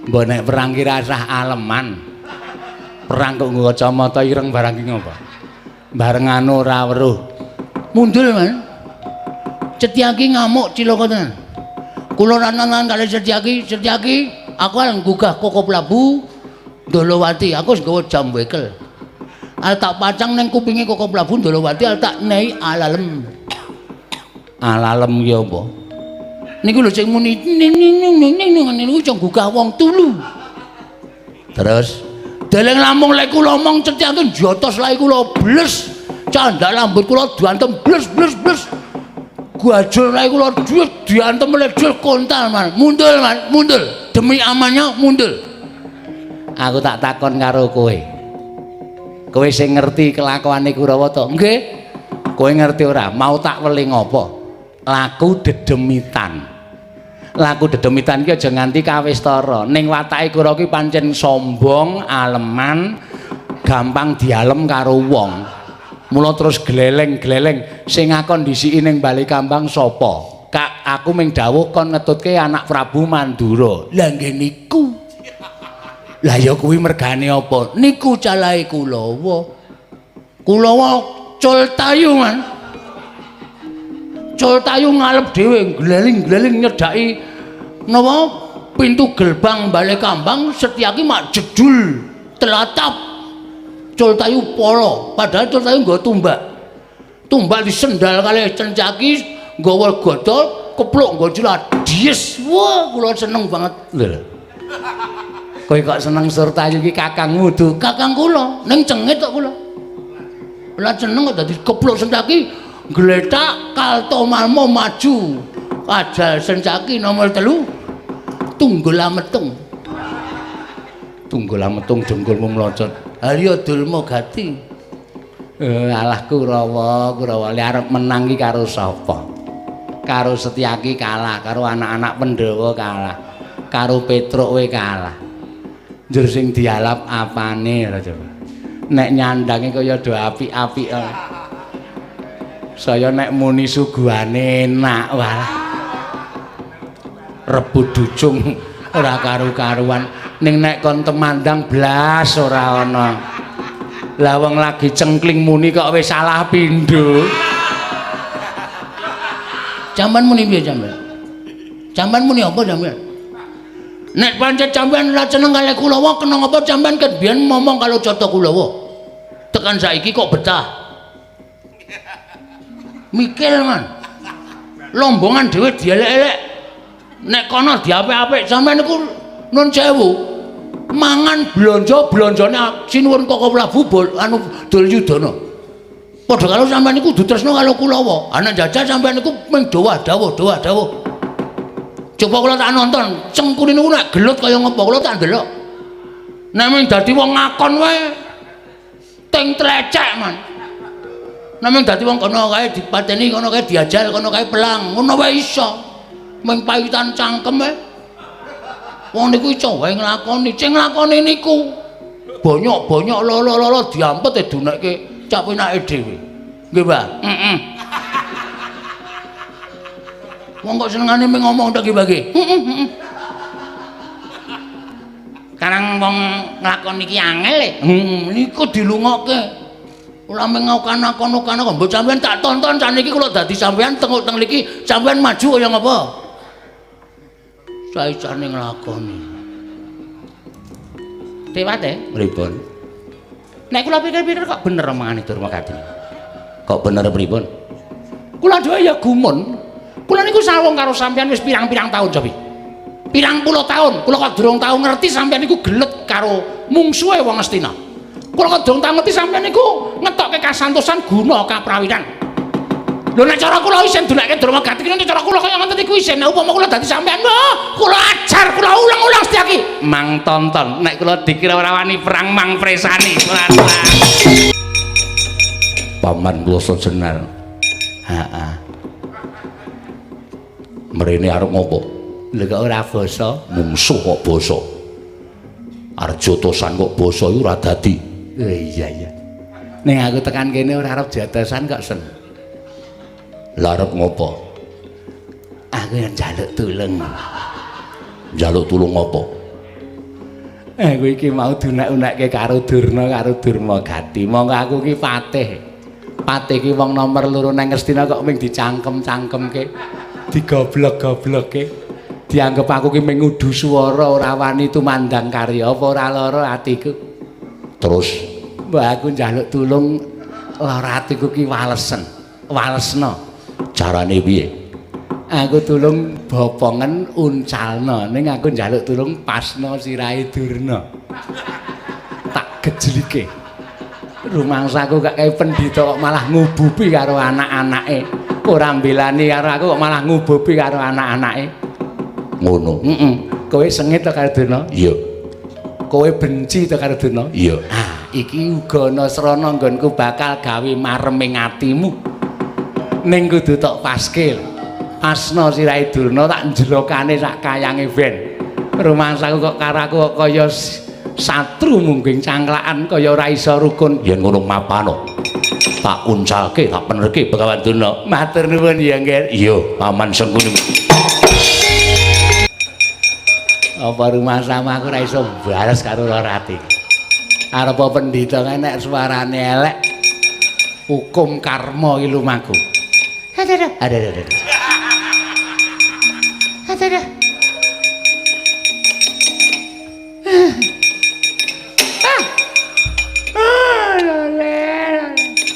Mbok nek perang ki rasah aleman. Perang kok nggo kacamata ireng barang ki ngopo? Bareng anu ora weruh. Mundul man. Setyaki ngamuk cilaka tenan. Kula nanan kali Setyaki, aku arep gugah Koko Prabu Dolowati. Aku wis nggawa jam wekel. Al tak pacang ning kupinge Koko Prabu Dolowati, al tak nei alalem. Alalem ki apa? Niku lho sing muni ning niku cong gugah wong tulu. Terus deleng lampung lek kula omong Setyaki jotos lae kula bles. Candak lambut kula diantem bles. Guajul lae kula diantem mledul kontal man. Mundul. Demi amannya mundul. Aku tak takon karo kowe. Kowe sing ngerti kelakuane Kurawa to? Nggih. Kowe ngerti ora? Mau tak weling apa? Laku dedemitan. Laku dedemitan ki aja nganti kawistara. Ning watake Kurawa ki pancen sombong, aleman, gampang dialem karo wong. Mula terus gleleng-gleleng sing ngakon disiki ning bali kambang sapa? Kak, aku ming dawuh kon ngetutke anak Prabu Mandura. Lah nggih niku. Lah ya kuwi mergane apa? Niku calahe Kulawa. Kulawa Cultayu man. Cultayu ngalep dhewe gleling-gleling nyedaki napa pintu gerbang bali kambang Setyaki mak jedul telatap. Cultayu polo, padahal Cultayu nggawa tumbak. Tumbak disendal kali Setyaki nggawa godhol, kepluk nggo jilat. Dies. Wah, kula seneng banget. Lho. Kowe kok seneng Surtayu iki kakangmu duh. Kakang kula, ning cengit kok kula. Lah seneng kok dadi kepluk Setyaki, gletak Kaltomalmo maju. Ajal Setyaki nomor 3. Tunggul ametung. Tunggul ametung dengkulmu mlocot. Harya Durmagati. Alah Kurawa li arep menang ki karo sapa? Karo Setyaki kalah, karo anak-anak Pandhawa kalah, karo Petruk we kalah. Njur sing dialap apane ora coba. Nek nyandange kaya do apik-apik. Saya nek muni suguhane enak walah. Rebut ducung ora karu-karuan. Ning nek kon temandang blas ora ana. Lah wong lagi cengkling muni kok wis salah pindho. Sampeyan muni piye sampeyan? Sampeyan muni apa sampeyan? Nek pancen sampeyan ora seneng kali Kulawa kena ngapa sampeyan ket biyen ngomong kalau Cata Kulawa. Tekan saiki kok betah. Mikir man. Lombongan dhewe dielek-elek. Nek kono diapik-apik sampeyan niku nun sewu. Mangan blonjone sinuwun Koko Prabu anu Duryudana. Padha karo sampeyan niku kudu tresno karo Kulawa. Anak jajal sampeyan niku mung dawuh. Coba kula tak nonton, cengkune niku nek gelut kaya ngopo kula tak ndelok. Nek mung dadi wong ngakon wae ting tlecek man. Nek mung dadi wong kono kae dipateni, kono kae diajal, kono kae pelang, ngono wae iso. Mung paitan cangkem wae. Wong niku iso wae nglakoni, sing nglakoni niku bonyok-bonyok lolo diampet dunekke cak penake dhewe. Nggih, Mbah? Heeh. Wong kok senengane mung ngomong tok iki, Heeh. Karang wong nglakoni iki angel e. Niku dilungokke. Ora mung ngakon-akon kok mbok sampean tak tonton saniki kula dadi sampean tenguk teng mriki sampean maju kaya ngapa? saicane nglakoni. Dewate, Pripun? nek kula pikir-pikir kok bener omongane Durmagati. Kok bener pripun? Kula dhewe ya gumun. Kula niku sawung karo sampeyan wis pirang-pirang taun cobi. Pirang puluh taun, kula kok durung tau ngerti sampeyan niku gelet karo mungsuhe wong Astina. Kula kok durung tau ngerti sampeyan niku ngetokke kasantosan guna kaprawiran. Lho nek cara kula isen doleke Durmagati ki cara kula kaya ngoten iku isen. Nek upama kula dadi sampeyan, kula ajar, kula ulang-ulang Setyaki. Mang tonton, nek kula dikira ora wani perang mang presani. Paman kula sejenar. Heeh. Mrene arep ngopo? Lho kok ora basa? Mungsuh kok basa. Arep jotosan kok basa iku ora dadi. Iya. Ning aku tekan kene ora arep jotosan kok sen. Lah arep ngopo? Aku yang njaluk tulung. Njaluk tulung ngopo? Aku iki mau dunek-unekke karo Durna karo Durmagati. Monggo aku ki patih. Patih ki wong nomor 2 nang Ngastina kok ming dicangkem-cangkemke, digoblok-goblokke. Dianggep aku ki ming ngudu swara ora wani tumandang karya apa ora lara atiku. Terus Mbah aku njaluk tulung lara atiku ki walesna. carane piye? Aku tulung bopongen uncalna ning aku njaluk tulung pasna sirahe Durna. Tak gejlike. Rumangsaku gak kaya pendhita kok malah ngububi karo anak-anake. Ora mbelani karo aku kok malah ngububi karo anak-anake. Ngono. Kowe sengit to karo Durna? Iya. Kowe benci to karo Durna? Iya. Ah, iki uga ana srana nggonku bakal gawe mareming atimu. Ning kudu tok paskil. Asna sirahe Durna tak njlokane sak kayange ben. Rumangsaku kok karo aku kok kaya satru mungging cangklakan kaya ora iso rukun. Yen ngono mapano. Tak uncalke, tak penerke Begawan Durna. Matur nuwun ya, Nggih. Iya, paman Sengkuni. Apa rumah sama aku ora iso balas karo Rati. Arep pendhita nek suarane elek hukum karma iki lumaku. Ada.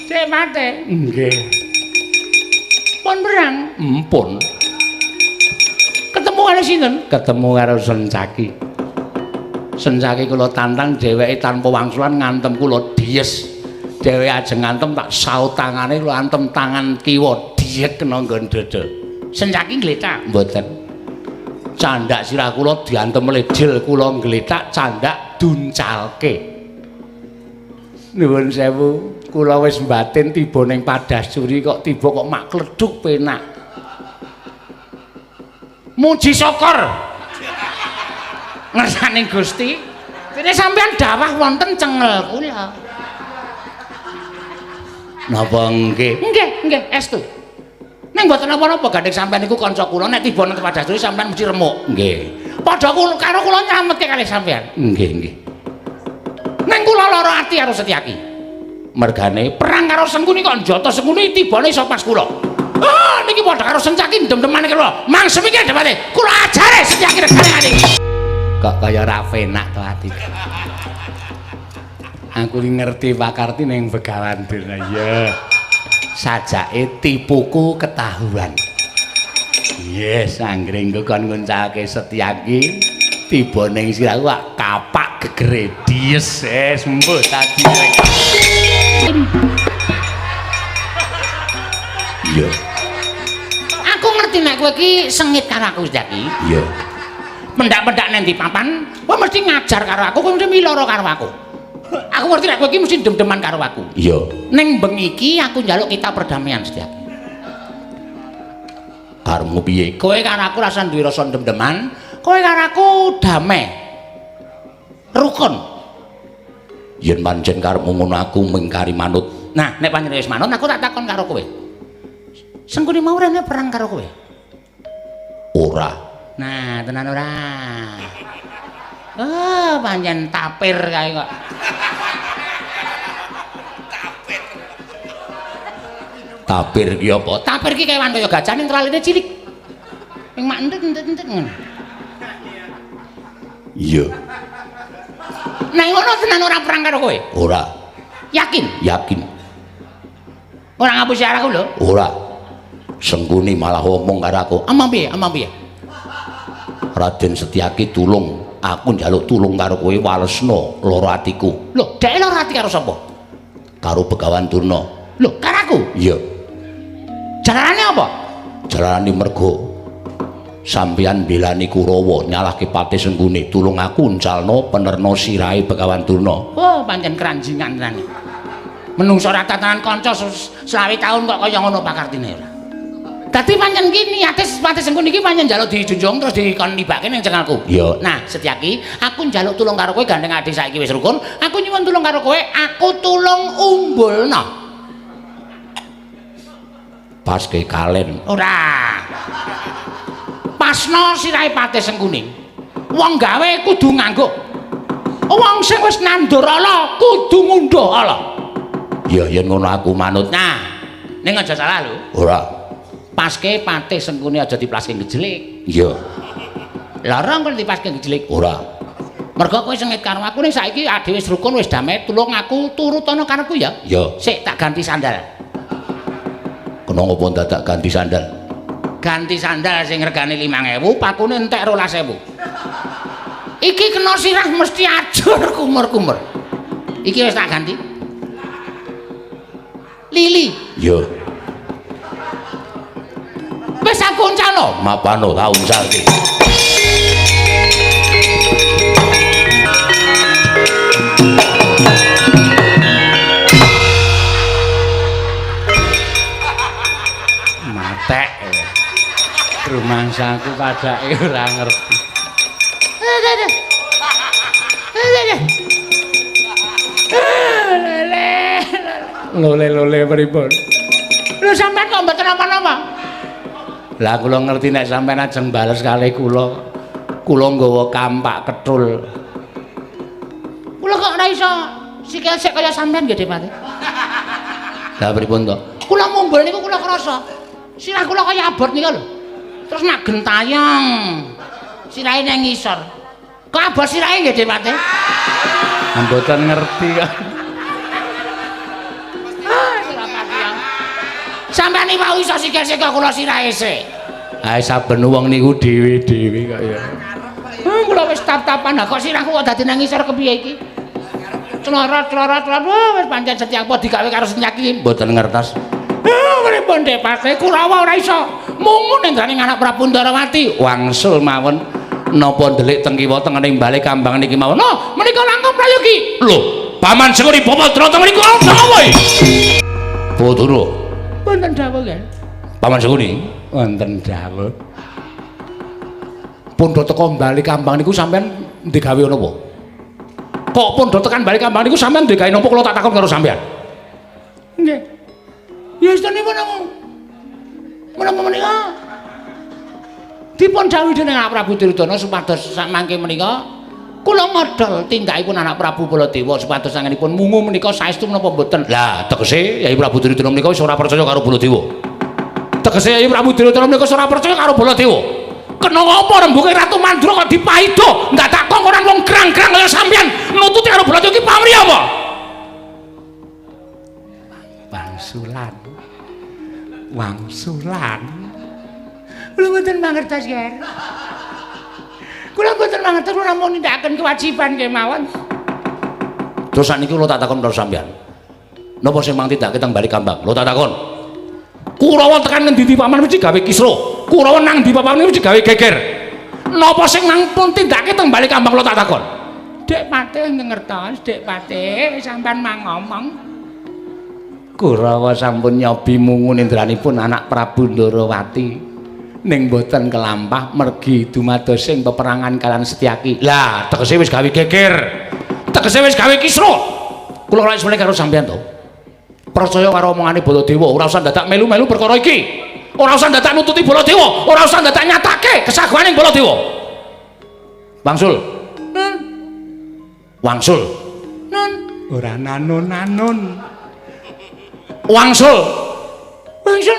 Cek mate. Nggih. Pun perang. Empun. Ketemu karo sinten? Ketemu karo Sencaki. Sencaki kula tantang dheweke tanpa wangsulan ngantem kula dies. Dheweke ajeng ngantem tak saut tangane kula antem tangan kiwa diek kena nggon dada. Sencaki ngletak mboten. Candak sirah kula diantem lejil kula ngletak candak duncalke. Nuwun sewu, kula wis batin tiba ning Padasuri kok tiba kok mak kleduk penak. Muji syukur. Ngersani Gusti. Dene sampeyan dawah wonten cengel kula. Napa nggih? Nggih, estu. Ning mboten napa-napa gandeng sampeyan niku kanca kula nek tiba nang Padasuri sampeyan mesti remuk. Nggih. Padha karo kula nyametke kalih sampeyan. Nggih. Ning kula lara ati karo Setyaki. Mergane perang karo Sengkuni kok njata Sengkuni tibane iso pas kula. Ah, niki padha karo Sencaki ndem-deman kula. Mang semiki debate. Kula ajare Setyaki regane. Kok kaya ora penak to atiku. Aku ngerti pakarti ning Begawan Durna ya. Sajake tipuku ketahuan. Yes, anggringku kon nguncalke Setyaki tiba ning sirahku kapak gegere dies sembuh tadi. Iya. Aku ngerti nek kowe iki sengit karo aku Setyaki. Iya. Mendak-mendak nang ndi papan, kowe mesti ngajar karo aku, kowe mesti miloro karo aku. Aku ngerti nek kowe iki mesti dem-deman karo aku. Iya. Ning bengi iki aku njaluk kita perdamaian Setyaki. Karemu piye? Kowe karo aku rasa duwe rasa dem-deman, kowe karo aku damai. Rukun. Yen pancen karemu ngono aku mengkari manut. Nah, nek pancen wis manut aku tak takon karo kowe. Sengkuni mau rene perang karo kowe? Ora. Nah, tenan ora. Oh, pancen tapir kae kok. Tapir ki apa? Tapir ki kewan kaya gajah ning traline cilik. Ning mak entet ngono. Iya. Nek ngono tenan ora perang karo kowe? Ora. Yakin? Yakin. Ora ngapusi arahku lho? Ora. Sengkuni malah ngomong karo aku. Amang piye? Amang piye? Raden Setyaki tulung. Aku njaluk tulung karo kowe walesna lara atiku. Lho, dhek lara ati karo sapa? Karo Begawan Durna. Lho, karo aku? Iya. Jalarane apa? Jalarane mergo sampeyan belani Kurawa nyalahke Patih Sengkuni. Tulung aku uncalno penerno sirahe Begawan Durna. Oh, pancen kranjingan tenan. Menungso ora tatanan kanca 20 taun kok kaya ngono pakartine ora. Dadi pancen iki niate Patih Sengkuni iki pancen njaluk dijunjung terus dikon nibake ning cengalku. Iya. Nah, Setyaki, aku njaluk tulung karo kowe gandeng ade saiki wis rukun. Aku nyuwun tulung karo kowe, aku tulung umbulna. Pas ke kalen. Ora. Pasno sirahe Patih Sengkuni. Wong gawe kudu nganggo. Wong sing wis nandur ala kudu ngundhuh ala. Iya, yen ngono aku manut. Nah, ning aja salah lho. Ora. Paske Patih Sengkuni aja diplaske ngejlik. Iya. Larang kok diplaske ngejlik. Ora. Mergo kowe sengit karo aku ning saiki ade wis rukun wis damai, tulung aku turut ana karepku ya. Iya. Sik tak ganti sandal. Kena ngopo dadak ganti sandal? Ganti sandal sing regane 5.000, pakune entek 12.000. Iki kena sirah mesti ajur kumur-kumur. Iki wis tak ganti. Lili. Iya. Wis aku uncalno. Mapano tak uncalke. Matek. Rumangsaku padake ora ngerti. Lole pripun? Lho sampean kok mboten apa-apa? Lah kula ngerti nek sampean ajeng bales kalih kula nggawa kampak ketul. Kula kok ora iso sikil sik kaya sampean nggih, Pak. Lah pripun to? Kula mumbul niku kula krasa sirah kula kaya abot nika lho. Terus nak gentayang. Sirahe nang ngisor. Kok abot sirahe nggih, Pak? Mboten ngerti kok. Sampeyan iki wau iso sikil-sikil kula sirahe sik. Ha saben wong niku dhewe-dhewe kok ya. Kula wis tap-tapan kok sirahku kok dadi nang ngisor kepiye iki? Clorot wis pancen Setyaki apa digawe karo Setyaki mboten ngertos. Pripun Dek Pate Kurawa ora iso mungu ning gane anak Prabu Ndarawati. Wangsul mawon napa ndelik teng kiwa tengening bali kambang niki mawon. Noh, menika langkung prayogi. Lho, Paman Sengkuni Bapadra teng mriku napa iki? Bathara. Wonten dawuh nggih. Paman Sengkuni wonten dawuh. Pundha teka bali kambang niku sampean digawe napa? Kok pundha tekan bali kambang niku sampean digawe napa kula tak takon karo sampean? Nggih. Ya istanipun namung. Menapa menika? Dipun dawuhi dening Anak Prabu Duryudana supados mangke menika kula ngodol tindakipun Anak Prabu Baladewa supados sangenipun mungu menika saestu menapa mboten. Lah tegese Yai Prabu Duryudana menika wis ora percaya karo Baladewa. Tegese Yai Prabu Duryudana menika ora percaya karo Baladewa. Kena apa rembuke Ratu Mandura kok dipaido? Ndak tak kok orang wong grang-grang kaya sampean nututi karo Baladewa iki pamrih apa? Wangsulan. Kula mboten mangertos, Ger. Kula mboten mangertos kula namung nindakaken kewajiban kemawon. Terus sakniki kula tak takon karo sampean. Napa sing mang tindakake teng bali kambang? Kula tak takon. Kurawa tekan ngendi Paman mesti gawe kisra. Kurawa nang ndi Paman mesti gawe geger. Napa sing mang pun tindakake teng bali kambang kula tak takon. Dek Patih ngertos, Dek Patih sampean mang ngomong. Kurawa sampun nyobi mungu nindranipun Anak Prabu Ndarawati ning boten kelampah mergi dumados ing peperangan kaliyan Setyaki. Lah, tegese wis gawe geger. Tegese wis gawe kisra. Kula ora ismene karo sampeyan to. Percaya karo omongane Baladewa, ora usah dadak melu-melu perkara iki. Ora usah dadak nututi Baladewa, ora usah dadak nyatake kesaguhaning Baladewa. Wangsul. Nun. Wangsul. Nun. Ora nanun-nanun. Wangsul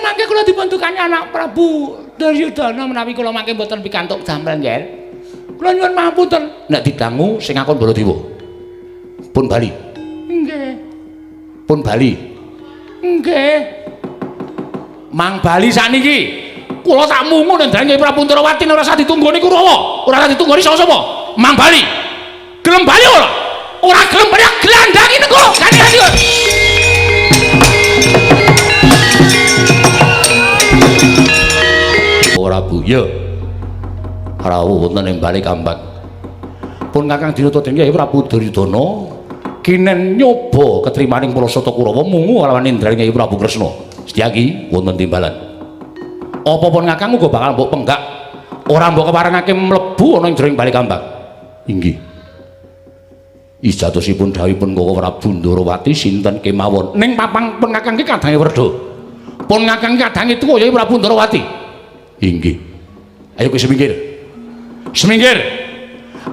mangke kula dipuntukane Anak Prabu Duryudana menawi kula mangke mboten pikantuk damel nggih. Kula nyuwun pangapunten. Nek didangu sing ngakon Baladewa. Pun bali. Nggih. Pun bali. Nggih. Mang bali sakniki. Kula tak mungu nendang Nyai Prabu Ndrawati ora usah ditunggoni Kurawa. Ora usah ditunggoni sapa-sapa. Mang bali. Gelem bali ora? Ora gelem bali glandangi niku. Ganti-ganti. Ora Bu, ya. Rawuh wonten ing bali Kambang. Pun Kakang dinuntut Kyai Prabu Duryudana kinen nyoba ketrimaning Pulasata Kurawa mungu kalawan Indraning Kyai Prabu Kresna. Sedyaki wonten timbalan. Apa pun Kakang uga bakal mbok penggak ora mbok keparengake mlebu ana ing jroning bali Kambang. Inggih. Ijatosipun dawuhipun Koko Prabu Ndrawati sinten kemawon. Ning papang pun Kakang ki kadange werda. Pun Kakang kadange tuwa Kyai Prabu Ndrawati. Inggih. Ayo kowe semingkir. Semingkir.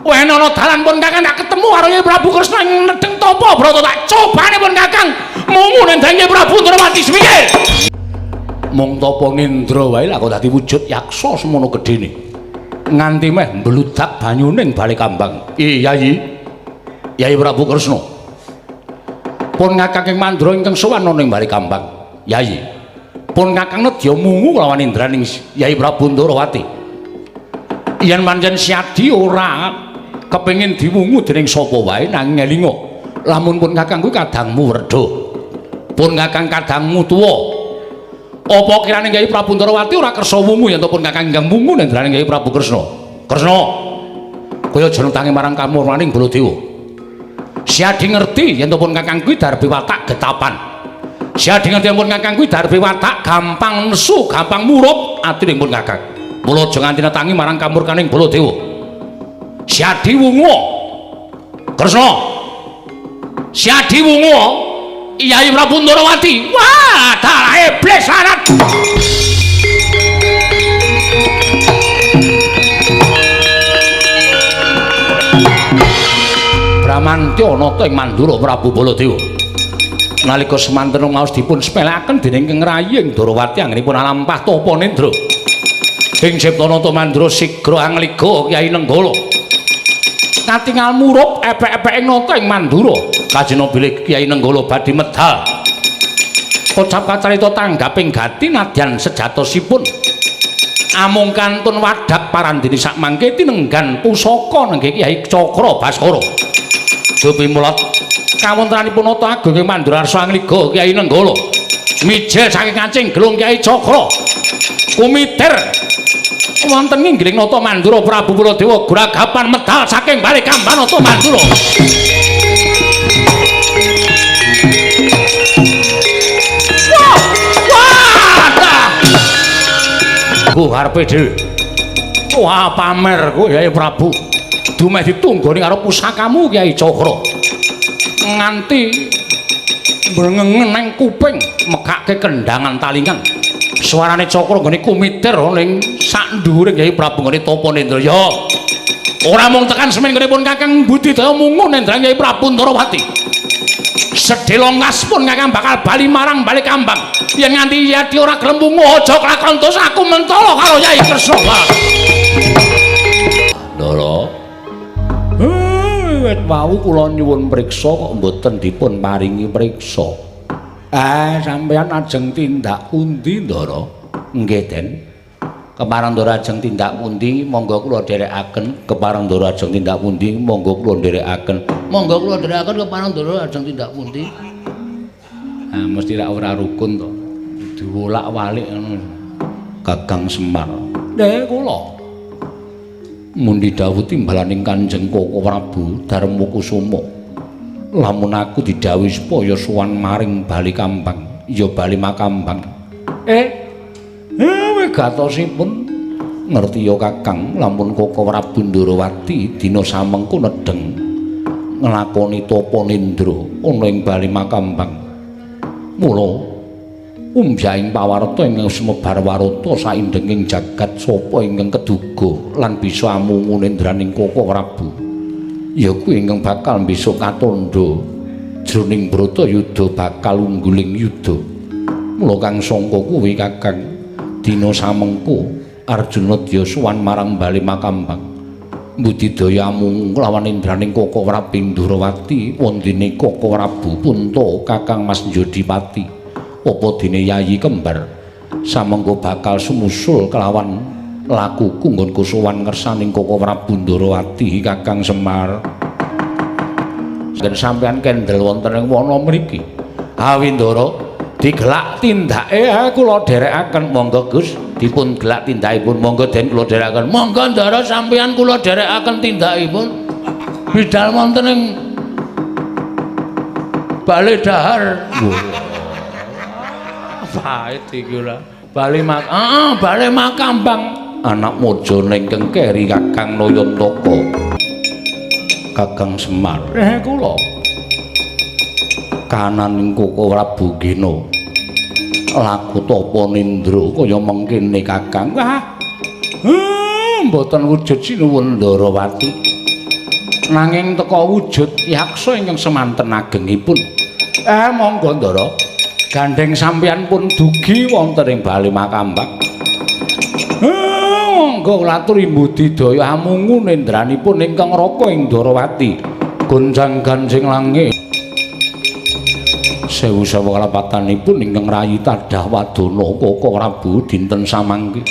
Wah ana dalan pun Kakang tak ketemu karo Kyai Prabu Kresna nedeng tapa brata tak cobane pun Kakang mungu nendang Kyai Prabu Ndrawati semingkir. Mung tapa ngendra wae lak kok dadi wujud yaksa semono gedene. Nganti meh mbludak banyune ing bali Kambang. Yayi. Kyai Prabu Kresna. Pun Kakang Mandra ingkang sowan ana ing bali Kambang. Yayi. Pun Kakang nedya mungu lawan Indraning Kyai Prabu Ndrawati. Yen pancen Siadi ora kepengin diwungu dening sapa wae nanging elinga lamun pun Kakang kuwi kadangmu werda. Pun Kakang kadangmu tuwa. Apa kirane Kyai Prabu Ndrawati ora kersa wungu yen pun Kakang ingkang wungu Indraning Kyai Prabu Kresna. Kresna. Kaya jeneng tangi marang kamurmaning Baladewa. Siadi ngerti yen pun Kakang kuwi darbe watak getapan. Siadi ngerti yen pun Kakang kuwi darbe watak gampang nesu, gampang murup atining pun Kakang. Mula aja nganti netangi marang kamurkaning Baladewa. Siadi wungu. Kresna. Siadi wungu. Kyai Prabu Ndrawati. Wah, dalah iblis sanad. Bramantya nata ing Mandura Prabu Baladewa. Nalika semanten maos dipun sepelekaken dening Kang Raying Ndrawati anggenipun alampah tapa nendra. Ing Ciptanata Mandura sigra angliga Kyai Nenggala. Katingal murup epek-epek ing nata ing Mandura. Kajena bilih Kyai Nenggala badhe medal. Kocap kacarita tanggaping gati nadyan sejatosipun. Amung kantun wadak parandini sakmangke tinenggan pusaka nenggih Kyai Cakra Baskara. Jopi mulat kawontenanipun nata agung ing Mandura Arsa Angliga Kyai Nenggala. Mijil saking kancing gelung Kyai Cakra. Kumiter wonten inggih nata Mandura Prabu Baladewa gragapan medal saking bali Kambang nata Mandura. Ku arepe dhewe. Wah pamer kowe Kyai Prabu. Dumeh ditunggoni karo pusakamu Kyai Cakra. Nganti mrengengen nang kuping mekake kendangan talingan. Suarane Cakra nggone kumiter ning sak dhuwure Kyai Prabu nggone tapa nendra. Ya. Ora mung tekan semen nggone pun Kakang Budidaya mungu nendra Kyai Prabu Ndrawati. Sedelongas pun Kakang bakal bali marang bali Kambang. Yen nganti Yati ora gelem mungu aja kelakon terus aku mentolo karo Kyai Kresna. Ndara. Wit wau kula nyuwun priksa kok mboten dipun paringi priksa. Sampeyan ajeng tindak pundi, Ndara? Nggih, Den. Kepareng Ndara ajeng tindak pundi? Monggo kula dherekaken. Kepareng Ndara ajeng tindak pundi? Monggo kula dherekaken. Monggo kula dherekaken kepareng Ndara ajeng tindak pundi? Mesti ra ora rukun to. Diwolak-walik ngono. Kakang Semar. Nggih, kula. Mundi dawuh timbalaning Kanjeng Koko Prabu Darmakusuma. Lamun aku didhawuhi supaya sowan maring bali Kambang, ya bali Makambang. Wegatosipun ngerti ya Kakang, lamun Koko Prabu Ndrawati dina samengko nedeng nglakoni tapa nendra ana ing bali Makambang. Mula umbyaing pawarta ingkang sumebar warata saindenging jagat sapa ingkang keduga lan bisa amungu nendraning Koko Prabu ya kuwi ingkang bakal bisa katandha jroning Bratayuda bakal ungguling yuda. Mula kang sangka kuwi Kakang dina samengko Arjuna dya sowan marang bali Makambang Budidayamu lawan indraning Koko Prabu Ndrawati wondene Koko Prabu Punta Kakang Mas Jodipati apa dene yayi kembar samengko bakal sumusul kelawan lakuku nggonku sowan ngersaning Koko Prabu Ndrawati Kakang Semar. Yen sampeyan kendel wonten ing wana mriki Awindara digelak tindake kula dherekaken monggo Gus dipun gelak tindakipun monggo den kula dherekaken monggo Ndara sampeyan kula dherekaken tindakipun bidal wonten ing Bale Dahar. Pait iki ora Bale Bale Makambang anak mojo ning Kengkeri Kakang Nayantaka Kakang Semar kula kananing Koko Prabu Gena laku tapa nindra kaya mengkene Kakang. Wah mboten wujud sinuwun Ndarawati nanging teka wujud yaksa ingkang semanten agengipun. Monggo Ndara gandeng sampeyan pun dugi wonten ing Bale Makambang. Monggo laturi budidaya amungu nendranipun ingkang raka ing Ndarawati gonjang ganjing langit. Sewu sawu kalapatanipun ingkang rayi tadah wadana Koko Prabu dinten samangke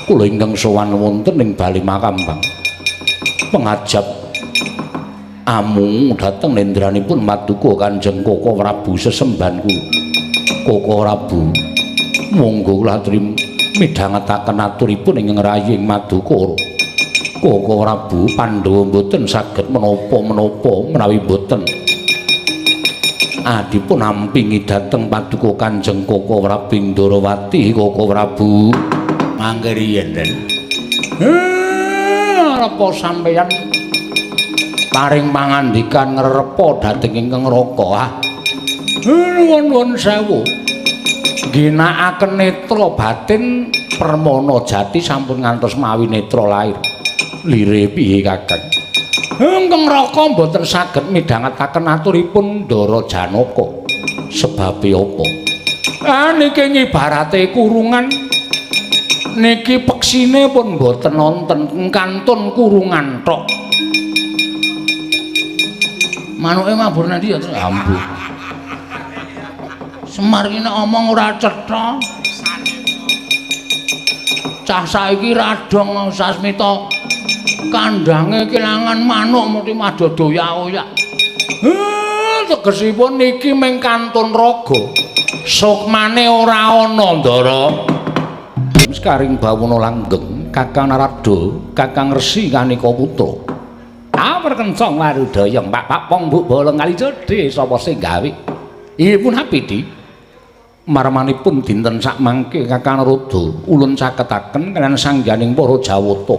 kula ingkang sowan wonten ing Bale Makambang pengajap amung dhateng nendranipun Maduka Kanjeng Koko Prabu sesembanku. Koko Prabu monggo kula aturi midhangetaken aturipun ingkang rayi ing Maduka. Koko Prabu Pandhawa mboten saged menapa-menapa menawi mboten adipun ampingi dhateng Paduka Kanjeng Koko Prabu Ndarawati. Koko Prabu mangke riyen den apa sampeyan paring pangandikan ngrepa dhateng ingkang raka nuwun sewu ginakaken netra batin permana jati sampun ngantos mawi netra lair lire piye Kakang. Ingkang raka mboten saged midhangetaken aturipun Ndara Janaka. Sebabe apa? Niki ngibarate kurungan. Niki peksine pun mboten wonten kantun kurungan tok. Manuke mabur nanti ya ambu. Semar iki nek omong ora cetha. Cah saiki radong sasmita kandange kelangan manuk muti madodoyak-oyak. Tegesipun niki ming kantun raga. Sukmane ora ana Ndara. Sekaring bawuna langgeng Kakang Narada, Kakang Resi Kanika Putra. Perkencong warudaya Pak Pongbuk Bala Kalijodhe sapa sing gawe? Inggih pun Hapidi. Marmanipun dinten sakmangke Kakang Narada ulun caketaken kaliyan sangganing para Jawata.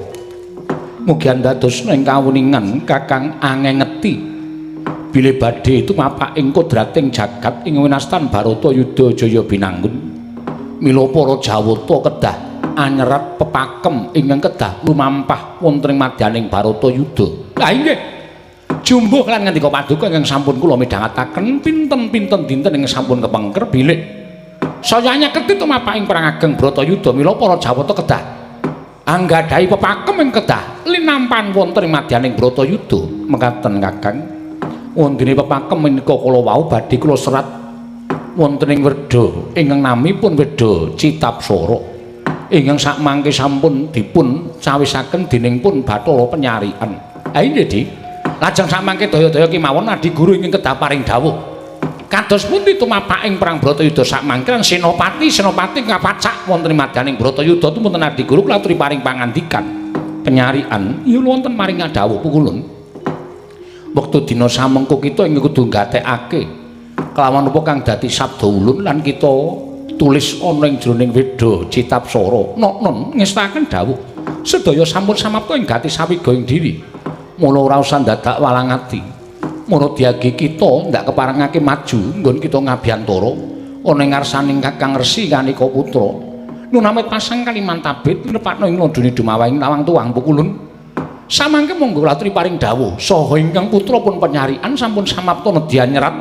Mugi andadosna ing kawuningan Kakang angengeti bilih badhe tumapak ing kodrating jagat ing winastan Baratayuda Jaya binangun. Mila para Jawata kedah anyerat pepakem ingkang kedah lumampah wonten ing madyaning Baratayuda. Lah inggih. Jumbuh lan ngandika Paduka ingkang sampun kula midhangetaken pinten-pinten dinten ing sampun kepengker bilih saya nyeketi tumapak ing perang ageng Baratayuda mila para Jawata kedah anggadhahi pepakem ing kedah linampan wonten ing madyaning Baratayuda. Mekaten Kakang. Wondene pepakem menika kula wau badhe kula serat wonten ing Werda ingkang namipun Werda Citapsara ingkang sakmangke sampun dipun cawisaken dening pun Bathara Penyarian. Inggih Dik. Lajeng samangke daya-daya kemawon Adi Guru ingkang kedah paring dawuh. Kados pundi tumapak ing perang Baratayuda sakmangke Senopati kapacak wonten ing madyaning Baratayuda tumunten Adi Guru kula aturi paring pangandikan penyarian yen wonten maring dawuh pukulun. Wektu dina samengko kita ing kudu gatekake kelawan apa kang dadi sabda ulun lan kita tulis ana ing jroning Weda Citapsara. Non ngestaken dawuh sedaya sampun samapta ing gati sawiga ing diri. Mula ora usah dadak walang ati. Mula diagi kita ndak keparengake maju nggon kita ngabiyantara ana ing ngarsaning Kakang Resi Kanika Putra. Nunamit pasang Kalimantabit nepakno ing londone Dumawahing Lawang Tuwang pukulun. Samangke monggo latri paring dawuh saha ingkang putra pun penyarian sampun samapta nedya nyerat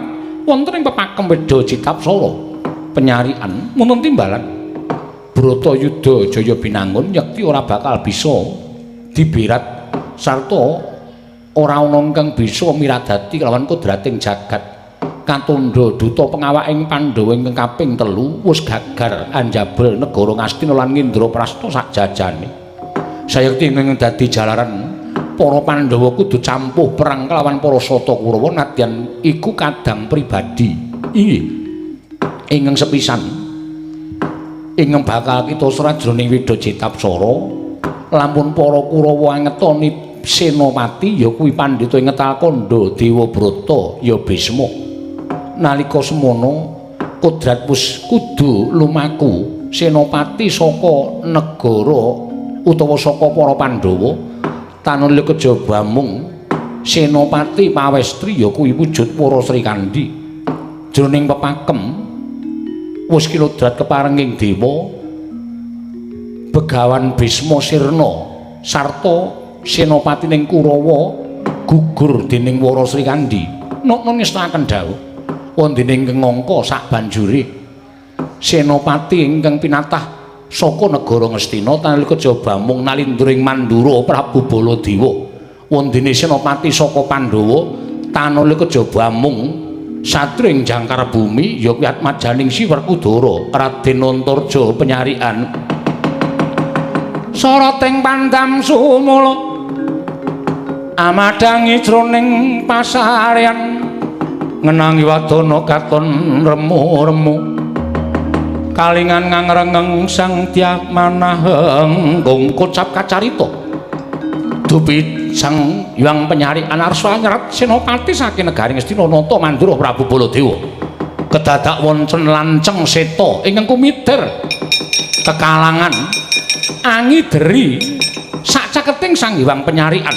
wonten ing pepakem Weda Citapsara. Penyarian muntun timbalan Baratayuda Jaya binangun yekti ora bakal bisa dibirat sarta ora ana kang bisa miradati kelawan kodrating jagat. Katundha duta pengawaking Pandhawa ingkang kaping 3 wis gagar anjabel negara Ngastina lan Indraprastha sakjajane. Sayekti ingkang dadi jalaran para Pandhawa kudu campuh perang kelawan para Sata Kurawa nadyan iku kadang pribadi. Inggih. Ingkang sepisan ingkang bakal kita serat jroning Weda Citapsara lampun para Kurawa ngetoni Senopati ya kuwi Pandhita Ngetalkanda Dewabrata ya Bisma. Nalika semono kodrat wis kudu lumaku Senopati saka negara utawa saka para Pandhawa tanuli kejaba mung Senopati Pawestri ya kuwi wujud para Srikandhi jroning pepakem wis kilodrat keparenging dewa Begawan Bisma Sirna sarta Senopatining Kurawa gugur dening Wara Srikandhi. Nokna ngestaken dawuh wondene ingkang ngangka sak banjure Senopati ingkang pinatah saka negara Ngastina nalika jaba mung nalindring Mandura Prabu Baladewa. Wondene Senopati saka Pandhawa tanalika jaba mung satring jangkar bumi ya kuwi Atmajaning Siwerkudara Raden Antarja penyarian sarating pandam sumula amadangi jroning pasarean ngenangi wadana katon remu-remu kalingan ngangrengeng sang tiak manaheng kocap kacarita dupi sang Hyang Penyarian arsa nyerat Senopati saking negaring Ngastina nata Mandura Prabu Baladewa kedadak wonten lanceng seta ingkang kumitir kekalangan angideri sacaketing sang Hyang Penyarian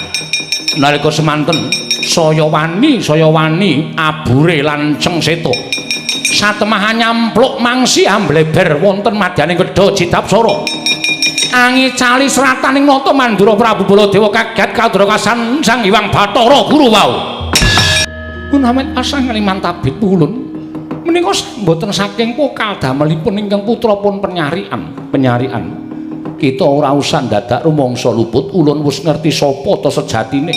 nalika semanten saya wani abure lanceng seta satemahan nyampluk mangsi ambleber wonten madyaning Weda Citapsara angi cali serataning nata Mandura Prabu Baladewa kaget kadrakasan sang Hyang Bathara Guru wau punamet asang kaliman tabit pulun menika mboten saking pokal damelipun ingkang putrapun penyarian kita ora usah dadak rumangsa luput ulun wis ngerti sapa ta sejatine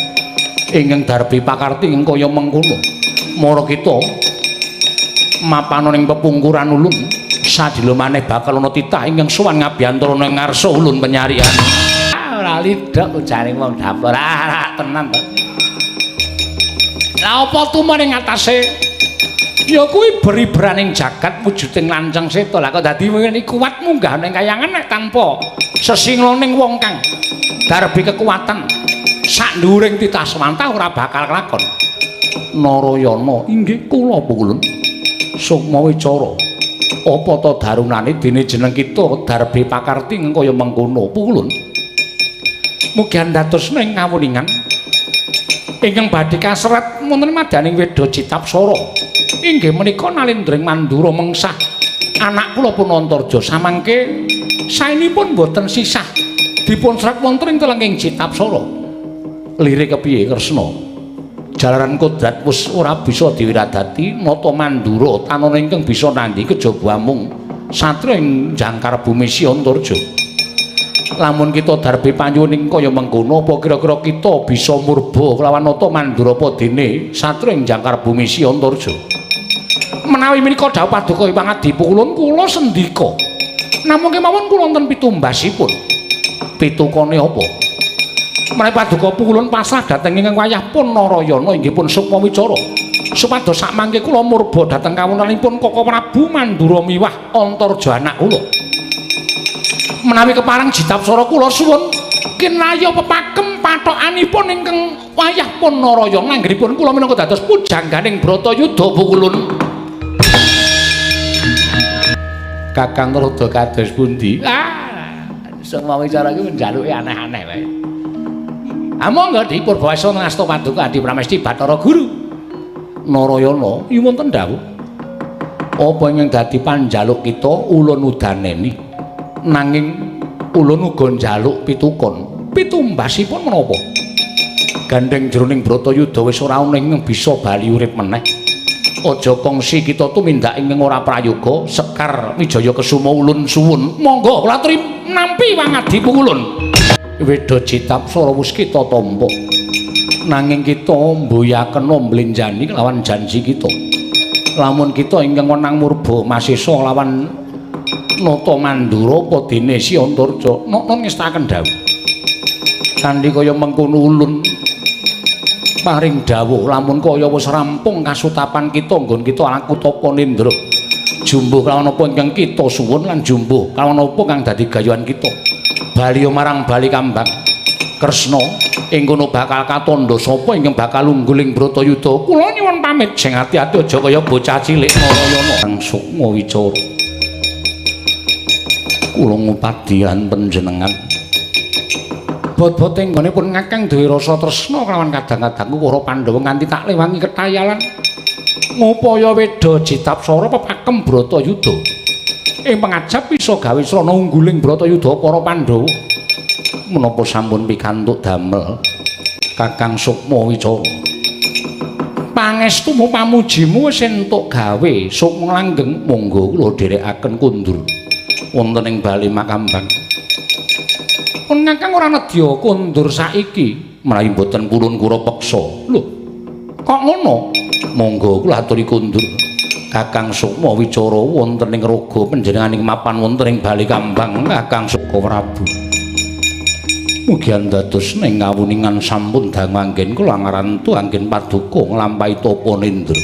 ingkang darbi pakarti ing kaya mengkono mara kita mapana ning pepungkuran ulun sadina maneh bakal ana titah ingkang sowan ngabiyantara ning ngarsa ulun penyarian ora lidhok ujane wong dapur tenan to la apa tumane ngatasé ya kuwi beribraning jagat wujuding lanceng seta lah kok dadi ngene kuat munggah ning kayangan nek tanpa sesingloning wong kang darbi kekuatan sak dhuwuring titah swantah ora bakal kelakon Narayana inggih kula pulun sukma wicara apa ta darunane dene jeneng kita darbi pakarti kaya mengkono pulun mugi dados ning ngawuningan ingkang badhe kasrat wonten madyaning Weda Citapsara inggih menika nalindring Mandura mengsah anak kula pun Antarja samangke saenipun boten sisah dipun serat wonten ing telenging Citapsara lirik kepiye Kresna jalaran kodrat wis ora bisa diwiradati nata Mandura tanana ingkang bisa nandhi kejaba mung satria ing jangkar bumi si Antarja lamun kita darbi panyuwuning kaya mengkono apa kira-kira kita bisa murba kelawan nata Mandura apa dene satria ing jangkar bumi si Antarja menawi menika dawuh paduka Hyang Adipulun kula sendika namung kemawon kula wonten pitumbasipun pitukane apa menawi paduka pulun pasrah dhateng ingkang wayah pun Narayana inggih pun sukma wicara supados sakmangke kula murba dhateng kawonanipun Kaka Prabu Mandura miwah Antarja anak kula menawi kepareng Citapsara kula suwun kinaya pepakem pathokanipun ingkang wayah pun Narayana anggenipun kula minangka dados pujangganing Bratayuda pukulun Kakang rada kados pundi? Sukma wicara iki njaluke aneh-aneh wae. Monggo dipun basa ngasta paduka Adi Pramesti Bathara Guru. Narayana, iki wonten dawuh. Apa ingkang dadi panjaluk kita ulun udaneni. Nanging ulun uga njaluk pitukon. Pitumbasipun menapa? Gandeng jroning Bratayuda wis ora ana ing bisa bali urip meneh. Aja kongsi kita tumindak ingkang ora prayoga Sekar Wijaya Kesuma ulun suwun monggo kula aturi nampi Hyang Adipulun Weda Citapsara wis kita tampa. Nanging kita mboyaken mblenjani lawan janji kita. Lamun kita ingkang wenang murba masisa lawan Nata Mandura apa dene Si Antarja non ngestaken dawuh. Kanthi kaya mengkono ulun paring dawuh lamun kaya wis rampung kasutapan kita nggon kita laku tapa nindra. Jumbuh kalawan apa ingkang kita suwun lan jumbuh kalawan apa kang dadi gayuhan kita. Bali marang Bali Kambang Kresna ing kono bakal katandha sapa ingkang bakal ungguling Bratayuda. Kula nyuwun pamit sing ati-ati aja kaya bocah cilik Narayana. Kang Sukma Wicara. Kula ngupadian panjenengan. Bot-bote nggonipun Kakang duwe rasa tresna kelawan kadang-kadang para Pandhawa nganti tak lewangi ketayalan. Ngupaya Weda Citapsara pepakem Bratayuda. Ing pangajab bisa gawe srana ungguling Bratayuda para Pandhawa. Menapa sampun pikantuk damel Kakang Sukma Wicara. Pangestumu pamujimu wis entuk gawe Sukma langgeng monggo kula dherekaken kundur wonten ing Bali Makambang. Pun Kakang ora nedya kundur saiki menawi boten purun kula peksa. Lho, kok ngono? Monggo kula aturi kundur Kakang Sukma Wicara wonten ing raga panjenenganing mapan wonten ing Bali Kambang Kakang Sukma Prabu. Mugi dados ning ngawuningan sampun dangu anggen kula ngarantu anggen paduka nglampahi tapa nindra.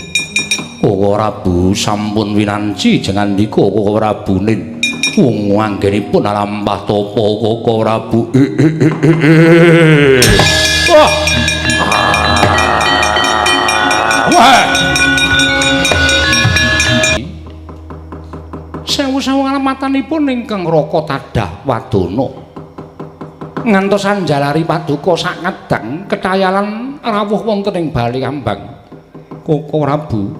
Koko Prabu sampun winanci jengandika Koko Prabu nin wong anggenipun lampah tapa Koko Prabu. Wah. Wah. Sewu-sewu alamatanipun ingkang Raka Tadah Wadana. Ngantos anjalari paduka sak ngedang ketayalan rawuh wonten ing Bali Kambang. Koko Prabu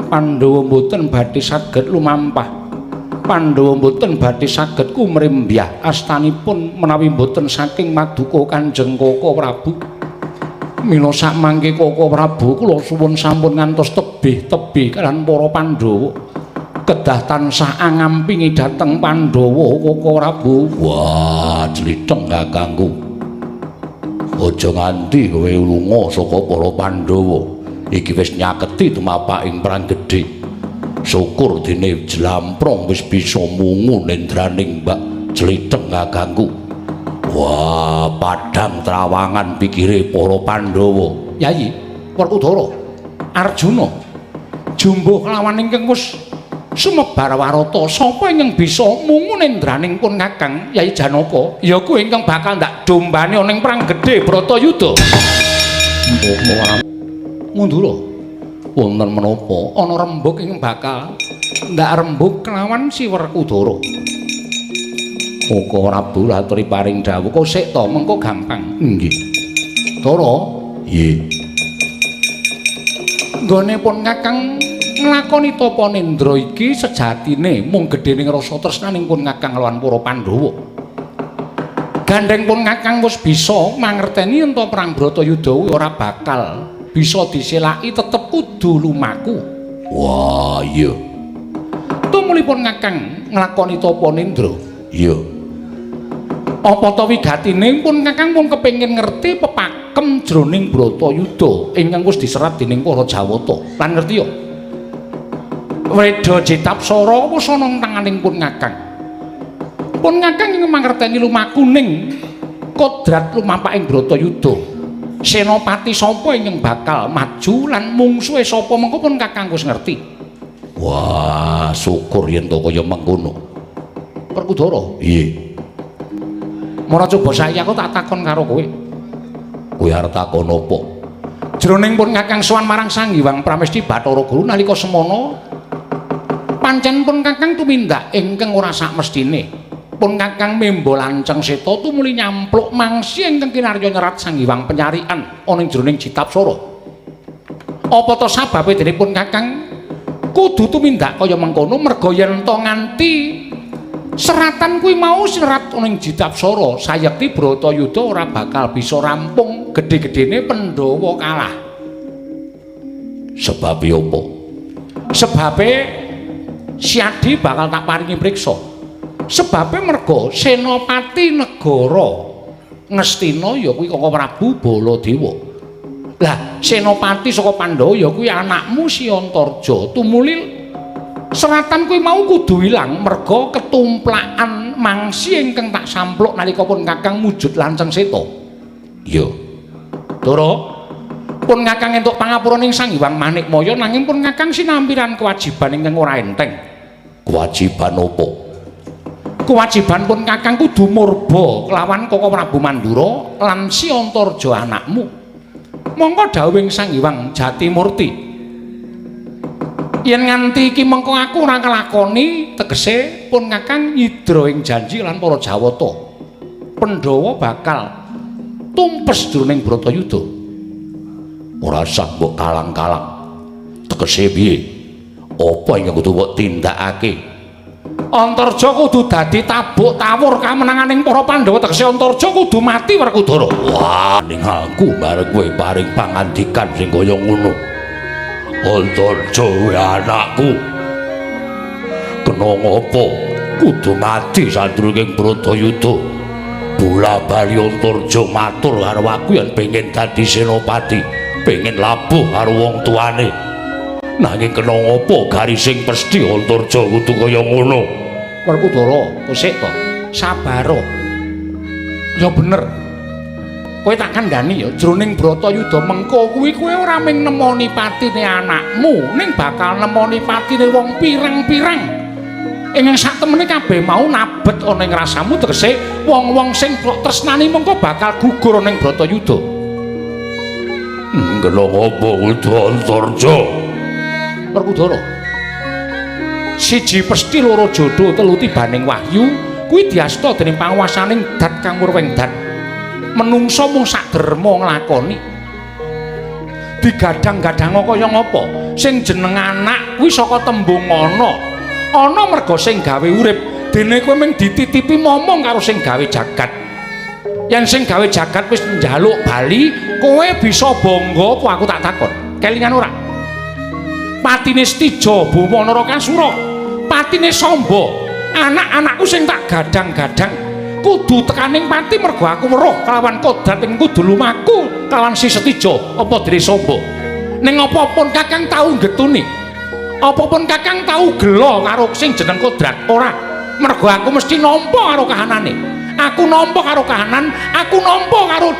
Pandhawa mboten badhe saged lumampah. Pandhawa mboten badhe saged kumrimbyah astanipun menawi mboten saking maduka Kanjeng Koko Prabu. Mila sak mangke Koko Prabu kula suwun sampun ngantos tebih-tebih kaliyan para Pandhawa. Kedah tansah angampingi dhateng Pandhawa Koko Prabu. Wah, clitheng kakangku. Aja nganti kowe lunga saka para Pandhawa. Iki wis nyaketi tumapaking perang gedhe. Syukur dene Jlamprong wis bisa mungu nendraning Mbak clitheng kakangku. Wah, padhang trawangan pikire para Pandhawa. Yayi, Werkudara, Arjuna, jumbuh kelawan ingkang wis sumebar warata sapa ingkang bisa mungu nendraning pun Kakang Yai Janaka ya kuwi ingkang bakal ndak dombane ana ing perang gedhe Bratayuda. Mundura wonten menapa ana rembug ingkang bakal ndak rembug kelawan si Werkudara. Koko Prabu aturi paring dawuh kok sik to mengko gampang. Nggih. Dara, Nggih. nggone pun Kakang nglakoni tapa nindra iki sejatine mung gedhening rasa tresnaning pun Kakang lawan para Pandhawa. Gandeng pun Kakang wis bisa mangerteni ento perang Bratayuda ora bakal bisa diselaki tetep kudu lumaku. Wah, iya. Tumulipun Kakang nglakoni tapa nindra. Iya. Apa ta wigatine pun Kakang pun kepengin ngerti pepakem jroning Bratayuda ingkang wis diserat dening para Jawata. Lan ngerti ya? Weda Citapsara wis ana ing tanganing pun Kakang. Pun Kakang ing mangerteni lumakuning kodrat lumampaking Bratayuda. Senopati sapa ingkang bakal maju lan mungsuhe sapa mengko pun Kakang wis ngerti. Wah, syukur yen to kaya mengkono. Werkudara, Nggih. Mora coba saiki aku tak takon karo kowe. Kowe arep takon apa? Jroning pun Kakang sowan marang Sang Hyang Pramesti Bathara Guru nalika semana pancen pun Kakang tumindak ingkang ora sak mestine. Pun Kakang membo lanceng seta tumuli nyampluk mangsi ingkang kinarya nyerat Sang Hyang Penyarian ana ing jroning Citapsara. Apa to sababe dene pun Kakang kudu tumindak kaya mengkono merga yen to nganti seratan kuwi mau serat ana ing Citapsara sayekti Bratayuda ora bakal bisa rampung gedhe-gedhene Pandhawa kalah. Sebabe apa? Sebabe Siadi bakal tak paringi priksa. Sebabe merga senopati negara Ngastina ya kuwi Koko Prabu Baladewa. Lah Senopati saka Pandhawa ya kuwi anakmu si Antarja. Tumulil seratan kuwi mau kudu ilang merga ketumplakan mangsi ingkang tak sampluk nalika pun Kakang mujud lanceng seta. Iya. Dara pun Kakang entuk pangapura ning Sang Hyang Manikmaya nanging pun Kakang sinampiran kewajiban ingkang ora enteng. Kewajiban apa? Kewajiban pun Kakang kudu murba kelawan Koko Prabu Mandura lan si Antarja anakmu. Mongko dawuhing Sang Hyang Jatimurti. Yen nganti iki mengko aku ora kelakoni, tegese pun Kakang nyidra ing janji lan para Jawata. Pandhawa bakal tumpes jroning Bratayuda. Ora usah mbok kalang-kalang. Tegese piye? Apa ingkang kudu mbok tindakake? Antarja kudu dadi tabuk tawur kamenanganing para Pandhawa, tegese Antarja kudu mati Werkudara. Wah, ning aku bareng kowe paring pangandikan sing kaya ngono. Antarja kuwi anakku. Kena ngopo? Kudu mati sadurunge Bratayuda. Bola bali Antarja matur karo aku yen pengen dadi senopati. Pengen labuh karo wong tuane. Nanging kena ngopo garising pesthi Antarja kudu kaya ngono. Werkudara, kosek to. Sabar. Ya bener. Kowe tak kandhani ya jroning Bratayuda mengko kuwi kowe ora mung nemoni patine anakmu, ning bakal nemoni patine wong pirang-pirang. Ingkang sak temene kabeh mau nabet ana ing rasamu tegese wong-wong sing tresnani mengko bakal gugur ana ing Bratayuda. Kena ngopo kudu Antarja? Werkudara. Siji pesthi, loro jodho, telu tibaning wahyu, kuwi diasta dening panguwasaning Dat kang murweng dat. Menungsa mung sak derma nglakoni. Digadang-gadang kaya ngapa? Sing jeneng anak kuwi saka tembung ana. Ana merga sing gawe urip, dene kowe mung dititipi momong karo sing gawe jagat. Yen sing gawe jagat wis njaluk bali, kowe bisa bangga apa aku tak takon? Kelingan ora? Patine Stija Buma Narakasura, patine Samba, anak-anakku sing tak gadang-gadang kudu tekaning pati mergo aku weruh kelawan kodrat ing kudu lumaku kelawan si Setija apa dene Samba. Ning apa pun Kakang tau getuni? Apa pun Kakang tau gelo karo sing jeneng kodrat? Ora. Mergo aku mesti nampa karo kahanane. Aku nampa karo kahanan, aku nampa karo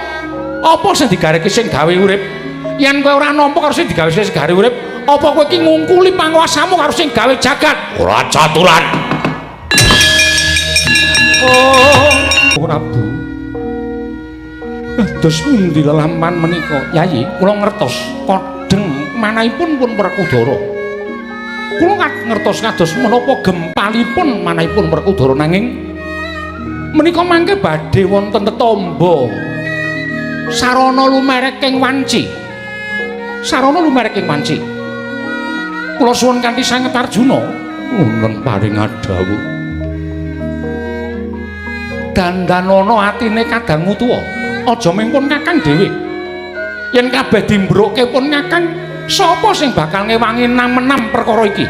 apa sing digareke sing gawe urip. Yen kowe ora nampa karo sing digawe sing gawe urip, apa kowe iki ngungkuli panguwasamu karo sing gawe jagat? Ora caturan. Oh, Prabu. Dados pundi lelampahan menika? Yayi, kula ngertos kodeng manahipun pun Werkudara. Kula ngertos kados menapa gempalipun manahipun Werkudara nanging menika mangke badhe wonten tetamba sarana lumerek ing wanci. Sarana lumerek ing wanci. Kula suwun kanthi sanget Arjuna, wonten paring adhawuh. Dandanana atine kadang tuwa, aja mengkon Kakang dhewe. Yen kabeh dimbrokke pun Kakang, sapa sing bakal ngewangi nam-menam perkara iki?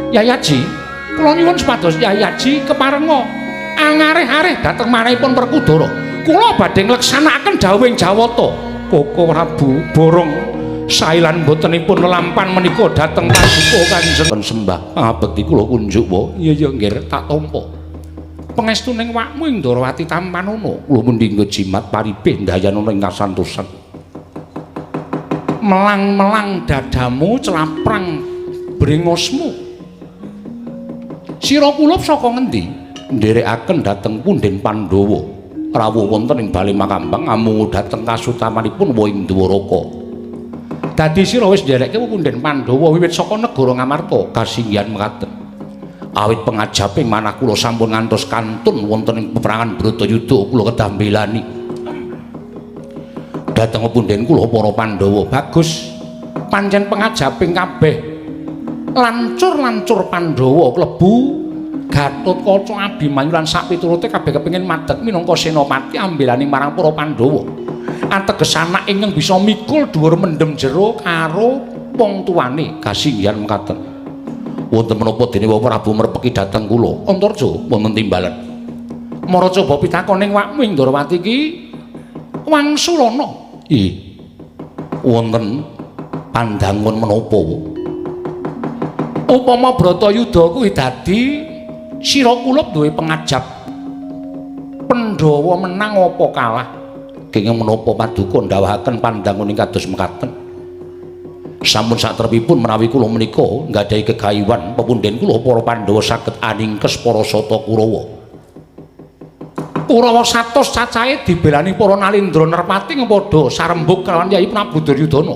Yayaji, kula nyuwun supados Yayaji keparenga angareh-areh dhateng manahipun Werkudara. Kula badhe ngleksanakaken dawuhing Jawata. Koko Prabu borong sailan botenipun lelampan menika dhateng paduka Kanjeng sembah. Abekti kula kunjuk wae. Iya nggih tak tampa. Pangestuning wakmu ing Ndarawati Tampanana, kula mundhi jimat paribeh ndayana ing kasantosan. Melang-melang dadamu celaprang brengosmu. Sira kula saka ngendi? Nderekaken dhateng punden Pandhawa. Rawuh wonten ing Bale Makambang amung dhateng kasutamanipun Wahing Dwaraka. Dadi sira wis nderekke punden Pandhawa wiwit saka negara Ngamarta kasinggihan mekaten. Awit pengajaping manah kula sampun ngantos kantun wonten ing peperangan Bratayuda kula kedah mbelani. Dhateng punden kula para Pandhawa bagus pancen pengajaping kabeh lancur-lancur Pandhawa klebu Gatotkaca Abimanyu lan sak piturute kabeh kepengin madeg minangka senopati ambelani marang para Pandhawa. Ateges anak ingkang bisa mikul dhuwur mendem jero karo wong tuane kasinggihan mekaten. Wonten menapa dene Prabu merpeki dhateng kula Antarja wonten timbalan. Mara coba pitakoning wakmu ing Ndarawati iki Wangsulana. Wonten pandangun menapa? Upama Bratayuda kuwi dadi sira kula duwe pengajap. Pandhawa menang apa kalah? Kenging menapa paduka ndhawahaken pandangun ing kados mekaten? Sampun satrepipun menawi kula menika nggadahi gegayuhan pepundhen kula para Pandhawa saged aningkes para sata Kurawa. Kurawa 100 cacahe dibelani para Nalindra Nerpati padha sarembug kalawan Yayi Prabu Duryudana.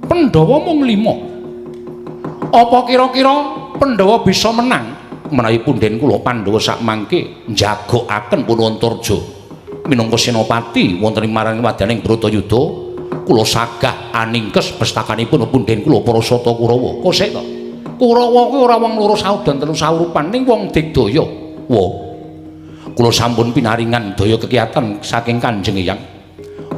Pandhawa mung 5. Apa kira-kira Pandhawa bisa menang menawi pundhen kula Pandhawa sak mangke njagokaken Punantarja minangka senopati wonten ing marang wadaning Bratayuda? Kula sagah aningkes pestakanipun pundhen kula para sata Kurawa. Kosek to. Kurawa kuwi ora wong loro saudan telu saurupan ning wong digdaya. Kula sampun pinaringan daya kekiyatan saking Kanjeng Eyang.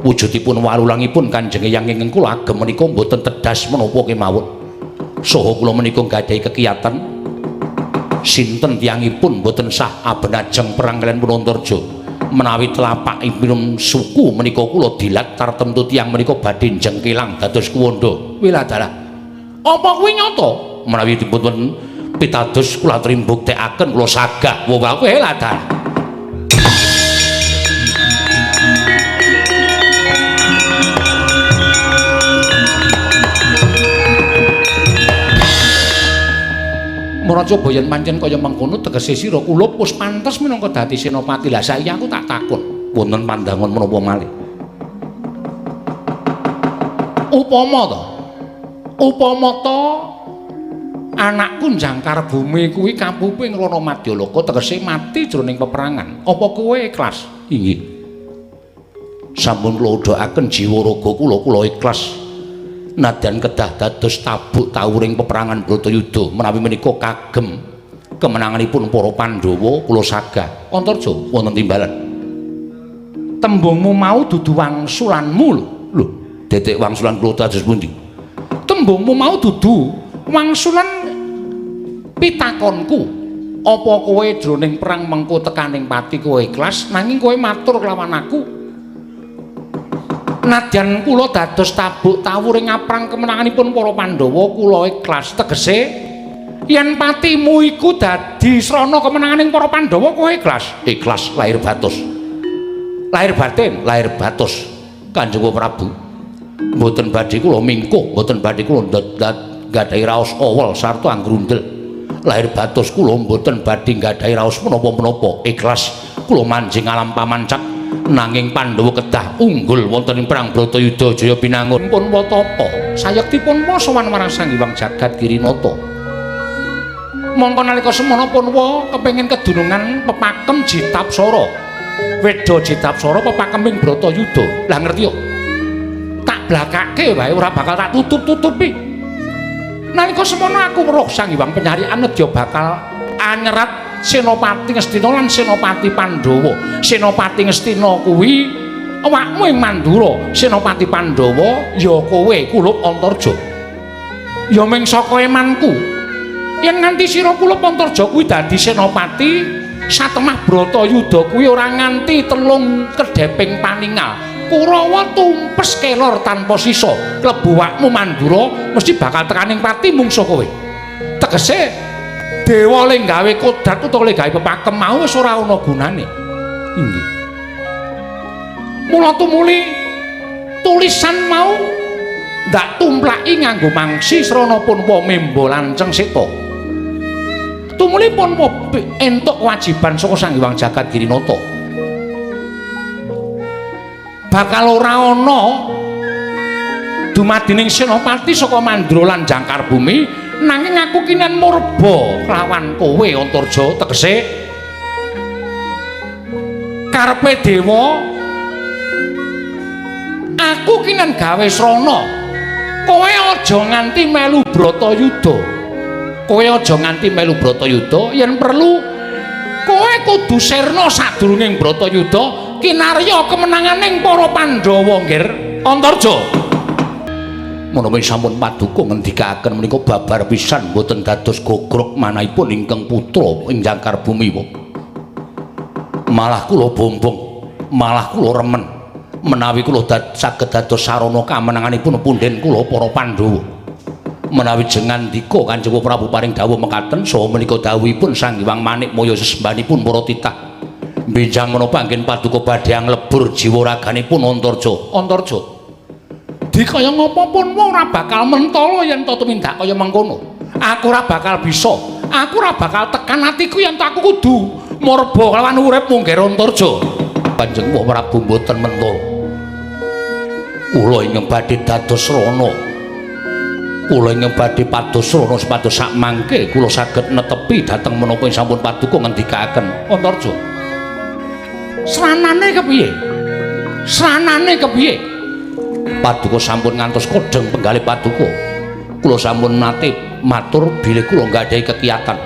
Wujudipun walulangipun Kanjeng Eyang ingkang kula agem menika boten tedas menapa kemawon. Saha kula menika nggadahi kekiyatan sinten tiyangipun boten sah abenajeng perang kaliyan Punantarja. Menawi telapakipun suku menika kula dilat tartemtu tiyang menika badhe jengkelang dados kuwanda. Wiladara. Apa kuwi nyata? Menawi dipun pitados kula aturi mbuktekaken kula sagah wong kuwi Wiladara. Maraja yen pancen kaya mengkono tegese sira kula wis pantes minangka dadi senopati. Lah saiki aku tak takon, wonten pandangan menapa malih? Upama to anakku Jangkar Bumi kuwi kapuping Rana Madyalaka tegese mati jroning peperangan. Apa kowe ikhlas? Inggih. Sampun kula udhakaken jiwa raga kula ikhlas. Nadyan kedah dados tabuk tawuring peperangan Bratayuda menawi menika kagem kemenanganipun para Pandhawa kula sagah. Antarja wonten timbalan. Tembungmu mau dudu wangsulanmu lho. Detek wangsulan kula dados pundi? Tembungmu mau dudu wangsulan pitakonku. Apa kowe jroning perang mengko tekaning pati kowe ikhlas nanging kowe matur kelawan aku? Nadyan kula dados tabuk tawuring aprang kemenanganipun para Pandhawa kula ikhlas tegese yen patimu iku dadi srana kemenanganing para Pandhawa kowe ikhlas lahir batos lahir batin lahir batos Kanjeng Prabu mboten badhe kula mingkuh mboten badhe kula nggadahi raos awel sarta anggrundel lahir batos kula mboten badhe nggadahi raos menapa-menapa ikhlas kula manjing alam pamancak nanging Pandhawa kedah unggul wonten ing perang Bratayuda jaya pinangun pun watapa sayektipun wa sowan marang Sang Hyang Jagat Girinata. Mongko nalika semana pun wa kepengin kedunungan pepakem Jitapsara. Weda Jitapsara pepakeming Bratayuda. Lah ngerti yo. Tak blakake wae ora bakal tak tutup-tutupi. Nalika semana aku weruh Sang Hyang Penyarian nedya bakal anyerat Senopati Ngastina lan Senopati Pandhawa. Senopati Ngastina kuwi awakmu ing Mandura, Senopati Pandhawa ya kowe Kulup Antarja. Ya ming saka emanku. Yen nganti sira Kulup Antarja kuwi dadi senopati, satemah Bratayuda kuwi ora nganti 3 kedheping paningal. Kurawa tumpes kelor tanpa sisa. Klebu awakmu Mandura mesti bakal tekaning pati mungsuh kowe. Tegese dewa le gawe kodrat utawa le gawe pepakem mau wis ora ana gunane. Inggih. Mula tumuli tulisan mau ndak tumplaki nganggo mangsi srana punpa memba lanceng seta. Tumuli punpa entuk kewajiban saka Sang Hyang Jagat Girinata. Bakal ora ana dumadining senopati saka Mandra lan Jangkar Bumi nanging aku kinen murba lawan kowe Antarja tegese karepe dewa aku kinen gawe srana kowe aja nganti melu Bratayuda yen perlu kowe kudu sirna sadurunging Bratayuda kinarya kemenanganing para Pandhawa nggir Antarja. Menawi sampun paduka ngendikaken menika babar pisan boten dados gogrok manahipun ingkang putra ing Jangkar Bumi. Malah kula bombong, malah kula remen, menawi kula saged dados sarana kamenanganipun punden kula para Pandhawa. Menawi jengandika Kanjeng Prabu paring dawuh mekaten saha menika dawuhipun Sang Hyang Manikmaya sesembahanipun para titah. Benjang menapa anggen paduka badhe nglebur jiwa raganipun Antarja. Antarja. Dikaya ngapapun wong ora bakal mentala yen to tumindak kaya mengkono. Aku ora bakal bisa. Aku ora bakal tekan atiku yen aku kudu morba lawan urip munggir Antarja. Kanjeng Prabu mboten mentala. Kula ingkang badhe dados rana. Kula ingkang badhe pados rana supados sak mangke kula saged netepi dhateng menapa sampun paduka ngendikaken Antarja. Sranane kepiye? Sranane kepiye? Paduka sampun ngantos kodheng penggalih paduka. Kula sampun nate matur bilih kula nggadahi kekiyatan.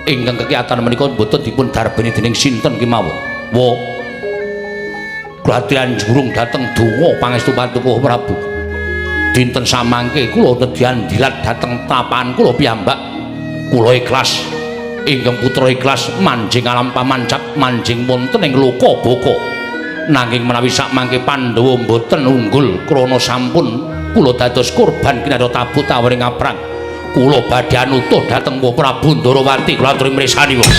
Ingkang kekiyatan menika boten dipun darbeni dening sinten kemawon. Wa Gratian jurung dhateng donga pangestu paduka Prabu. Dinten samangke kula nedyan dilat dhateng tapan kula piyambak. Kula ikhlas ingkang putra ikhlas manjing alam pamancak manjing wonten ing loka baka. Nanging menawi sakmangke Pandhawa mboten unggul krana sampun kula dados korban kinarya tabut tawering aprang. Kula badhe anutuh dhateng Prabu Ndarawati kula aturi mresani wong.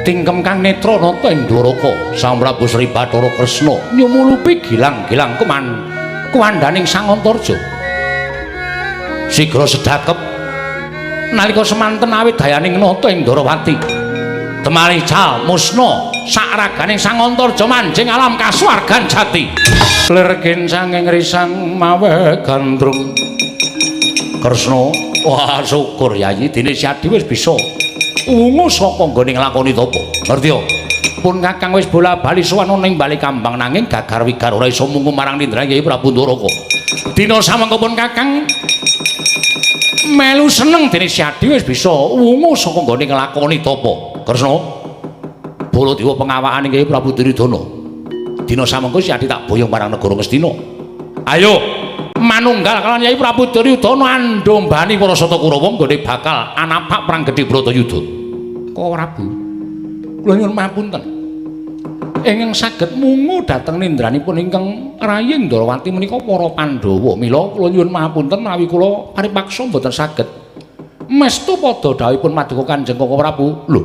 Tingkem kang netra nata ing Dwaraka Sang Prabu Sri Bathara Kresna nyumulupi gilang-gilang kuwandaning Sang Antarja. Sigra sedakep nalika semanten awit dayaning nata ing Ndarawati temalical musna sak raganing Sang Antarja manjing alam kasuwargan jati. Lergen sanging risang mawe gandrung Kresna. Wah syukur Yayi dene Siadi wis bisa ungu saka nggone nglakoni tapa. Ngerti yo? Pun Kakang wis bola-bali sowan ning bali kambang nanging gagar wigar ora iso mungu marang Nindra Kyai Prabu Ndarawaka. Dina samangka pun Kakang melu seneng dene Siadi wis bisa ungu saka nggone nglakoni tapa. Kresna, Baladewa pengawakane Kyai Prabu Duryudana. Dina samangka Siadi tak boyong marang negara Ngastina. Ayo manunggal kalian Kyai Prabu Duryudana andombani para Sata Kurawa nggone bakal anapak perang gedhe Bratayuda. Kok Prabu, kula nyuwun mapunten. Ingkang saged mungu dhateng nindranipun ingkang Raying Ndarawati menika para Pandhawa. Mila kula nyuwun mapunten menawi kula paripaksa mboten saged mestu padha dawuhipun paduka Kanjeng Koko Prabu. Lho.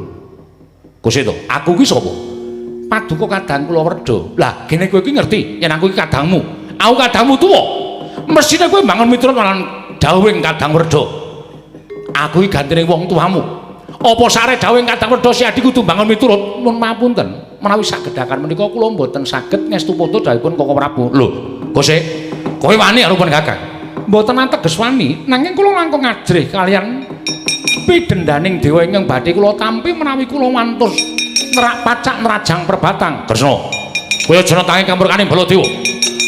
Gusti to, aku ki sapa? Paduka kadang kula Werda. Lah, gene kowe iki ngerti yen aku iki kadangmu. Aku kadangmu tuwa. Mesine kowe mbangun miturut marang dawuhing Kadang Werda. Aku iki gantine wong tuamu. Apa sare dawuhing Kadang Werda Siadi kudu mbangun miturut? Nuwun mapunten. Menawi sagedakan menika kula mboten saged ngestu poto dawuhipun Koko Prabu. Lho, Gusti, kowe wani karo pun Kakang? Mboten ateges wani, nanging kula langkung ngajrih kalian pidendaning dewa ingkang badhe kula tampi menawi kula wantus nerak pacak nerajang perbatang. Kresna, kowe aja netangi kamurkaning Baladewa.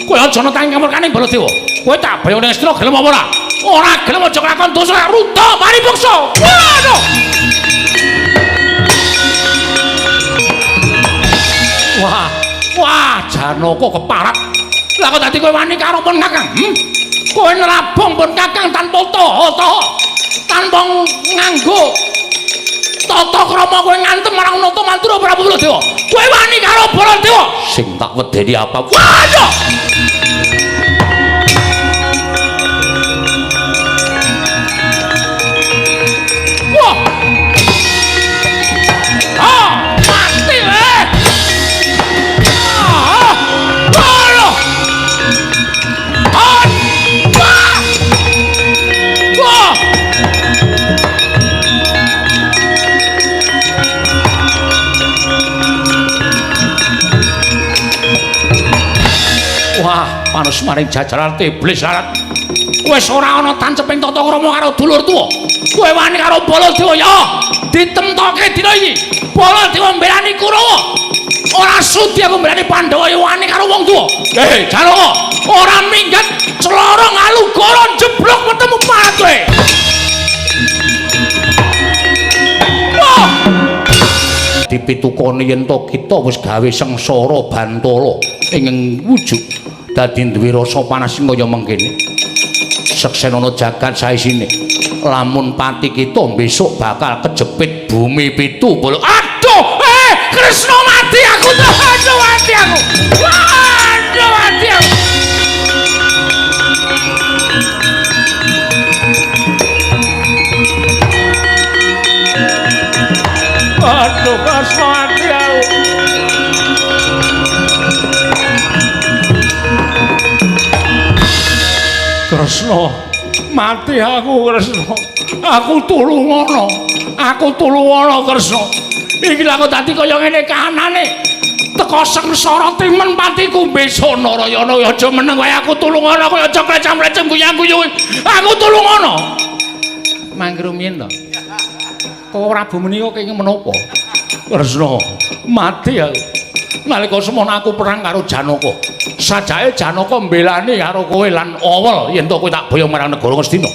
Kowe aja netangi kamurkaning Baladewa. Kowe tak bayone Astra gelem apa ora? Ora gelem aja nglakon dosa ruta paribuksa. Waduh. Wah, Janaka keparat. Lah kok dadi kowe wani karo pun Kakang? Kowe nerabong pun Kakang tanpa taha-taha. Tanpa nganggo tata krama kowe ngantem marang nata mantura Prabu Baladewa. Kowe wani karo Baladewa. Sing tak wedeni apa? Waduh. Wah. Ah, mati weh. Ah. Waduh. Ah. Wah. Wah, manus maring jajaran iblis larat. Wis ora ana tanceping tata krama karo dulur tuwa. Kowe wani karo Baladewa ya. Ditemtoke dina iki. Baladewa mbelani Kurawa. Ora sudi aku mbelani Pandhawa ya wani karo wong tuwa. Janaka, ora minggat clorong alugara jeblok ketemu parat kowe. Wah! Dipitukoni yen to kita wis gawe sengsara Bantala ing wujud dadi duwe rasa panas kaya mengkene. Seksenana jagat saisine. Lamun pati kita besok bakal kejepit bumi pitu. Aduh, Kresna mati aku tuh. Aduh. mati aku. Waduh mati aku. Waduh Kresna mati aku. Kresna mati aku Kresna. Aku tulungono. Aku tulungono Kresna. Iki aku dadi kaya ngene kahanane. Teka sengsara timen patiku besok Narayana aja meneng wae aku tulungono kaya aja klecam-klecem guyang-guyu. Aku tulungono. Mangke rumiyin to. Kok Prabu menika kenging menapa? Kresna mati aku. Nalika semono aku perang karo Janaka. Sajake Janaka mbelani karo kowe lan awel yen to kowe tak boyong marang negara Ngastina.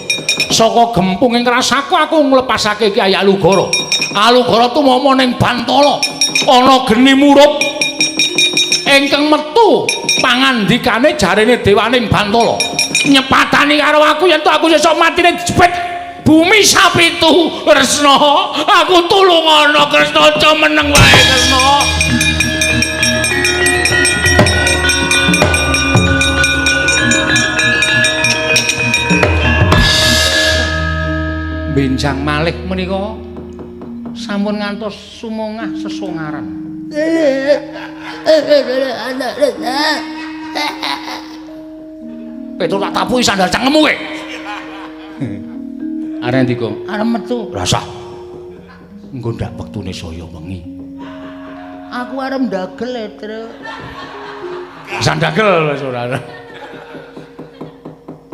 Saka gempunging rasaku aku nglepasake Kyai Alugara. Alugara tumama ning Bantala ana geni murup ingkang metu pangandikane jarene dewaning Bantala nyepatani karo aku yen to aku sesuk matine jepit bumi sapitu. Kresna aku tulungono Kresna aja meneng wae Kresna. Benjang malih menika sampun ngantos sumungah sesongaran. Petruk tak tapuhi sandal cangkemmu kowe. Arep ndi Kong? Arep metu. Rasah. Engko ndak wektune saya wengi. Aku arep ndagel, Truk. Sandagel Saudara.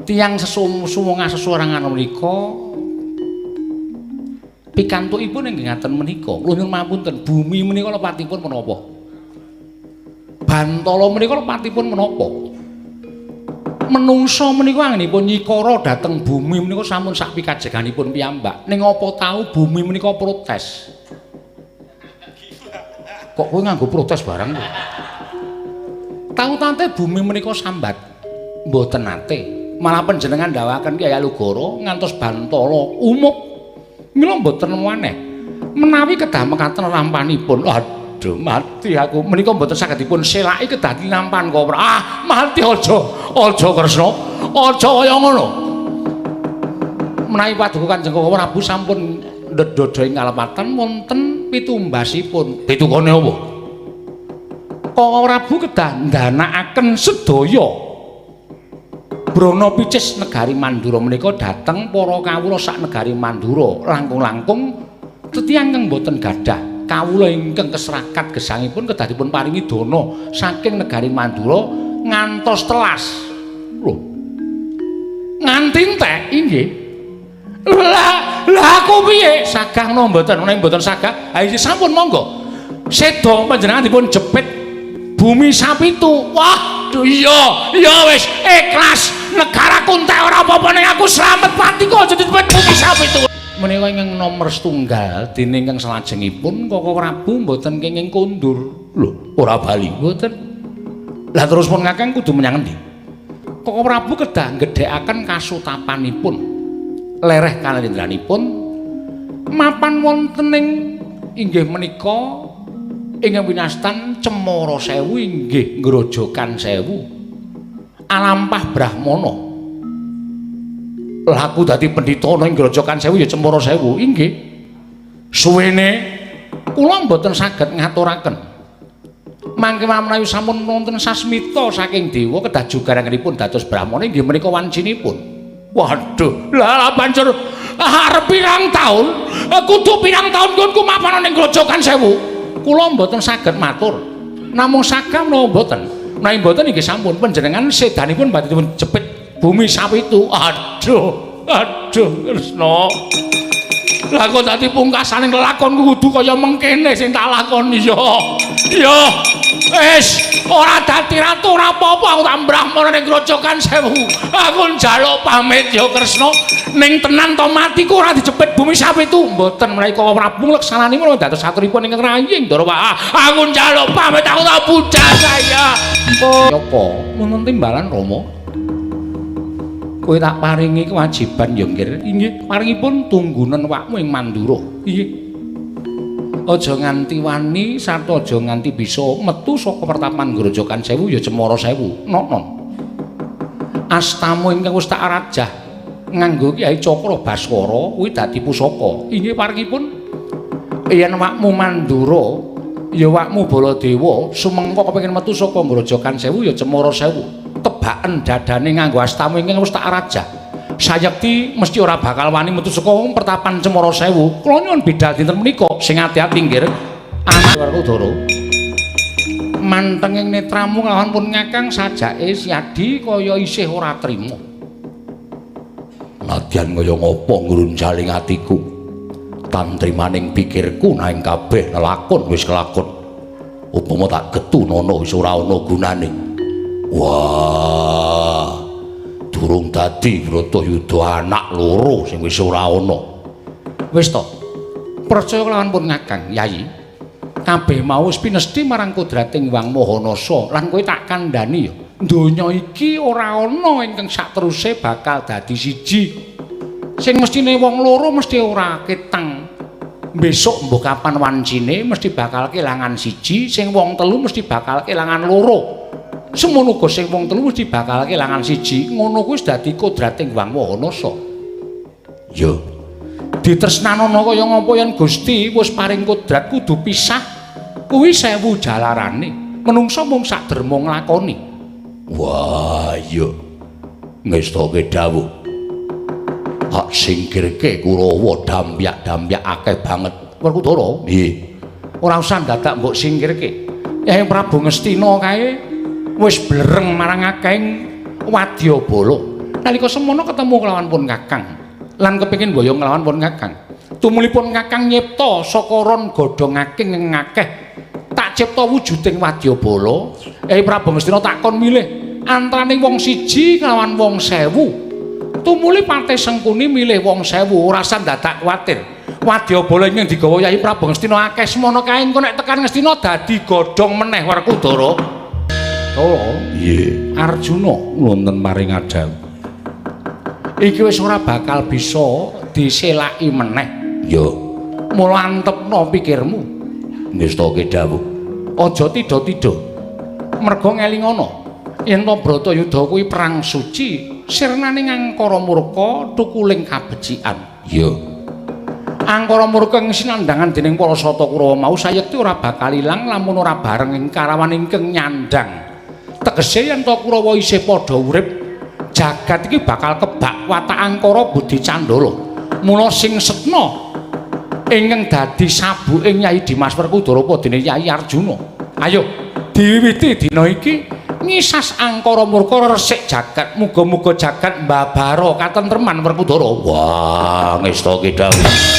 Tiang sumungah sesorangan menika pikantukipun inggih ngaten menika. Kula nyuwun pamunten, bumi menika lepatipun menapa? Bantala menika lepatipun menapa? Menungsa menika anggenipun nyikara dhateng bumi menika sampun sak pikajeganipun piyambak. Ning apa tau bumi menika protes? Kok kowe nganggo protes barang kok? Tahu-tante bumi menika sambat. Mboten nate. Malah panjenengan ndhawaken Kyai Alugara ngantos Bantala umup. Mila mboten maneh menawi kedah mekaten rampanipun. Aduh mati aku menika mboten saged dipun selaki kedah nampan kok. Ah mati aja Kresna. Aja kaya ngono. Menawi paduka Kanjeng Prabu sampun ndedodho ing kalepatan wonten pitumbasipun. Pitukane apa? Koko Prabu kedah ndanakaken sedaya Brana Picis negari Mandura menika dhateng para kawula sak negari Mandura langkung-langkung tetiang kang boten gadah kawula ingkang keserakat gesangipun kedah dipun paringi dana saking negari Mandura ngantos telas. Lho. Nganti entek inggih. Lah aku piye? Sagah napa mboten? Menawi mboten sagah, ha iki sampun monggo. Seda panjenengan dipun jepit bumi sapitu. Wah, iya wis ikhlas. Negaraku entek ora apa-apa ning aku slamet pati kok aja dipet bumi sapitu. Menika ingkang nomor setunggal dene ingkang salajengipun Koko Prabu mboten kenging kondur. Lho, ora bali mboten. Lah terus pun Kakang kudu menyang endi? Koko Prabu kedah nggedhekaken kasutapanipun. Lereh kalendranipun mapan wonten ing inggih menika ingkang winastan Cemara Sewu inggih Grojogan Sewu. Alampah Brahmana. Laku dadi pendhita ing Grojogan Sewu ya Cemara Sewu inggih. Suwene kula mboten saged ngaturaken. Mangke menawi sampun wonten sasmita saking dewa kedah jugaranipun dados Brahmana inggih menika wancinipun. Waduh, lah banjur arep pirang taun? Kudu pirang taun nggonku mapan ning Grojogan Sewu. Kula mboten saged matur. Namung sagam napa mboten? Menawi mboten inggih sampun panjenengan sedanipun badhe dipun jepit bumi sapitu. Aduh Kresna. Lah kok dadi pungkasaning lelakonku kudu kaya mengkene sing tak lakoni ya. Ya wis ora dadi ratu ora apa-apa aku tak Brahmana ning Grojogan Sewu. Aku njaluk pamit ya Kresna. Ning tenan to matiku ora dijepit bumi sapitu. Mboten menawi Koko Prabu leksananipun dados saturipun ingkang raying Ndara. Aku njaluk pamit aku tak puja saya. Apa wonten timbalan Rama? Kowe tak paringi kewajiban ya nggih. Inggih, paringipun tunggunen wakmu ing Mandura. Inggih. aja nganti wani sarta aja nganti bisa metu saka pertapan Grojogan Sewu ya Cemara Sewu. Non. Astamu ingkang wis tak arajah nganggo Kyai Cakra Baswara kuwi dadi pusaka. Inggih paringipun yen wakmu Mandura ya wakmu Baladewa sumengko kepengin metu saka Grojogan Sewu ya Cemara Sewu. Tebaken dadane nganggo astamu ingkang wis tak arajah. Sayekti mesti ora bakal wani metu saka pertapan Cemara Sewu. Kula nyuwun bidhal dinten menika sing ati-ati nggih. Anak Werkudara. Mantenging netramu kelawan pun Kakang sajake Siadi kaya isih ora trima. Nadyan kaya ngapa ngrunjaling atiku. Tantrimaning pikirku nanging kabeh nelakon wis kelakon. Upama tak getu nono wis ora ana gunane. Wah. Durung dadi Bratayuda anak loro sing wis ora ana. Wis to. Percaya kelawan pun Kakang, Yayi. Kabeh mau wis pinesti marang kodrating Wang Mahanasa lan kowe tak kandhani ya. Donya iki ora ana ingkang sakteruse bakal dadi siji. Sing mestine wong loro mesti ora ketang. Besok mbok kapan wancine mesti bakal kelangan siji, sing wong telu mesti bakal kelangan loro. Semono uga sing wong telu mesti bakal kelangan siji, ngono kuwi wis dadi kodrating Wang Mahanasa. Ya, ditresnanono kaya ngapa yen Gusti wis paring kodrat kudu pisah, kuwi 1000 jalarane. Menungsa mung sak derma nglakoni. wah iya. Ngestoke dawuh. Hak singkirke Kurawa dampyak-dampyak akeh banget. Werkudara, Nggih. ora usah dadak mbok singkirke. Hyang Prabu Ngastina kae wis blereng marang akehing wadyabala. Nalika semono ketemu kelawan pun Kakang lan kepengin boyong kelawan pun Kakang. Tumulipun Kakang nyipta saka ron godhongaking ing akeh. Tak cipta wujuding wadyabala. Hyang Prabu Ngastina takon milih antaraning wong siji kelawan wong 1000. Tumuli Patih Sengkuni milih wong 1000, ora usah dadak kuwatir. Wadyabala ing digawa Yayi Prabu Ngastina akeh semono kae engko nek tekan Ngastina dadi godhong meneh Werkudara. Oh, Nggih. Arjuna wonten maring adhawu. Iki wis ora bakal bisa diselaki meneh. Ya, Mula antepno pikirmu. ngestoke dawuh. Aja tida-tida. Merga ngelingono yen to Bratayuda kuwi perang suci, sirnaning angkara murka tukuling kabecikan. Ya, Angkara murka ing sinandhangan dening para sata Kurawa mau sayekti ora bakal ilang lamun ora bareng ing karawan ingkang nyandhang. Tegese yen to Kurawa isih padha urip, jagat iki bakal kebak watak angkara Budi Candala. Mula sing setna ingkang dadi sabuke Nyai Dimas Werkudara padene Nyai Arjuna. Ayo diwiwiti dina iki ngisas angkara murka resik jagat. Muga-muga jagat mbabaro katentreman Werkudara. wah ngestoke dawuh.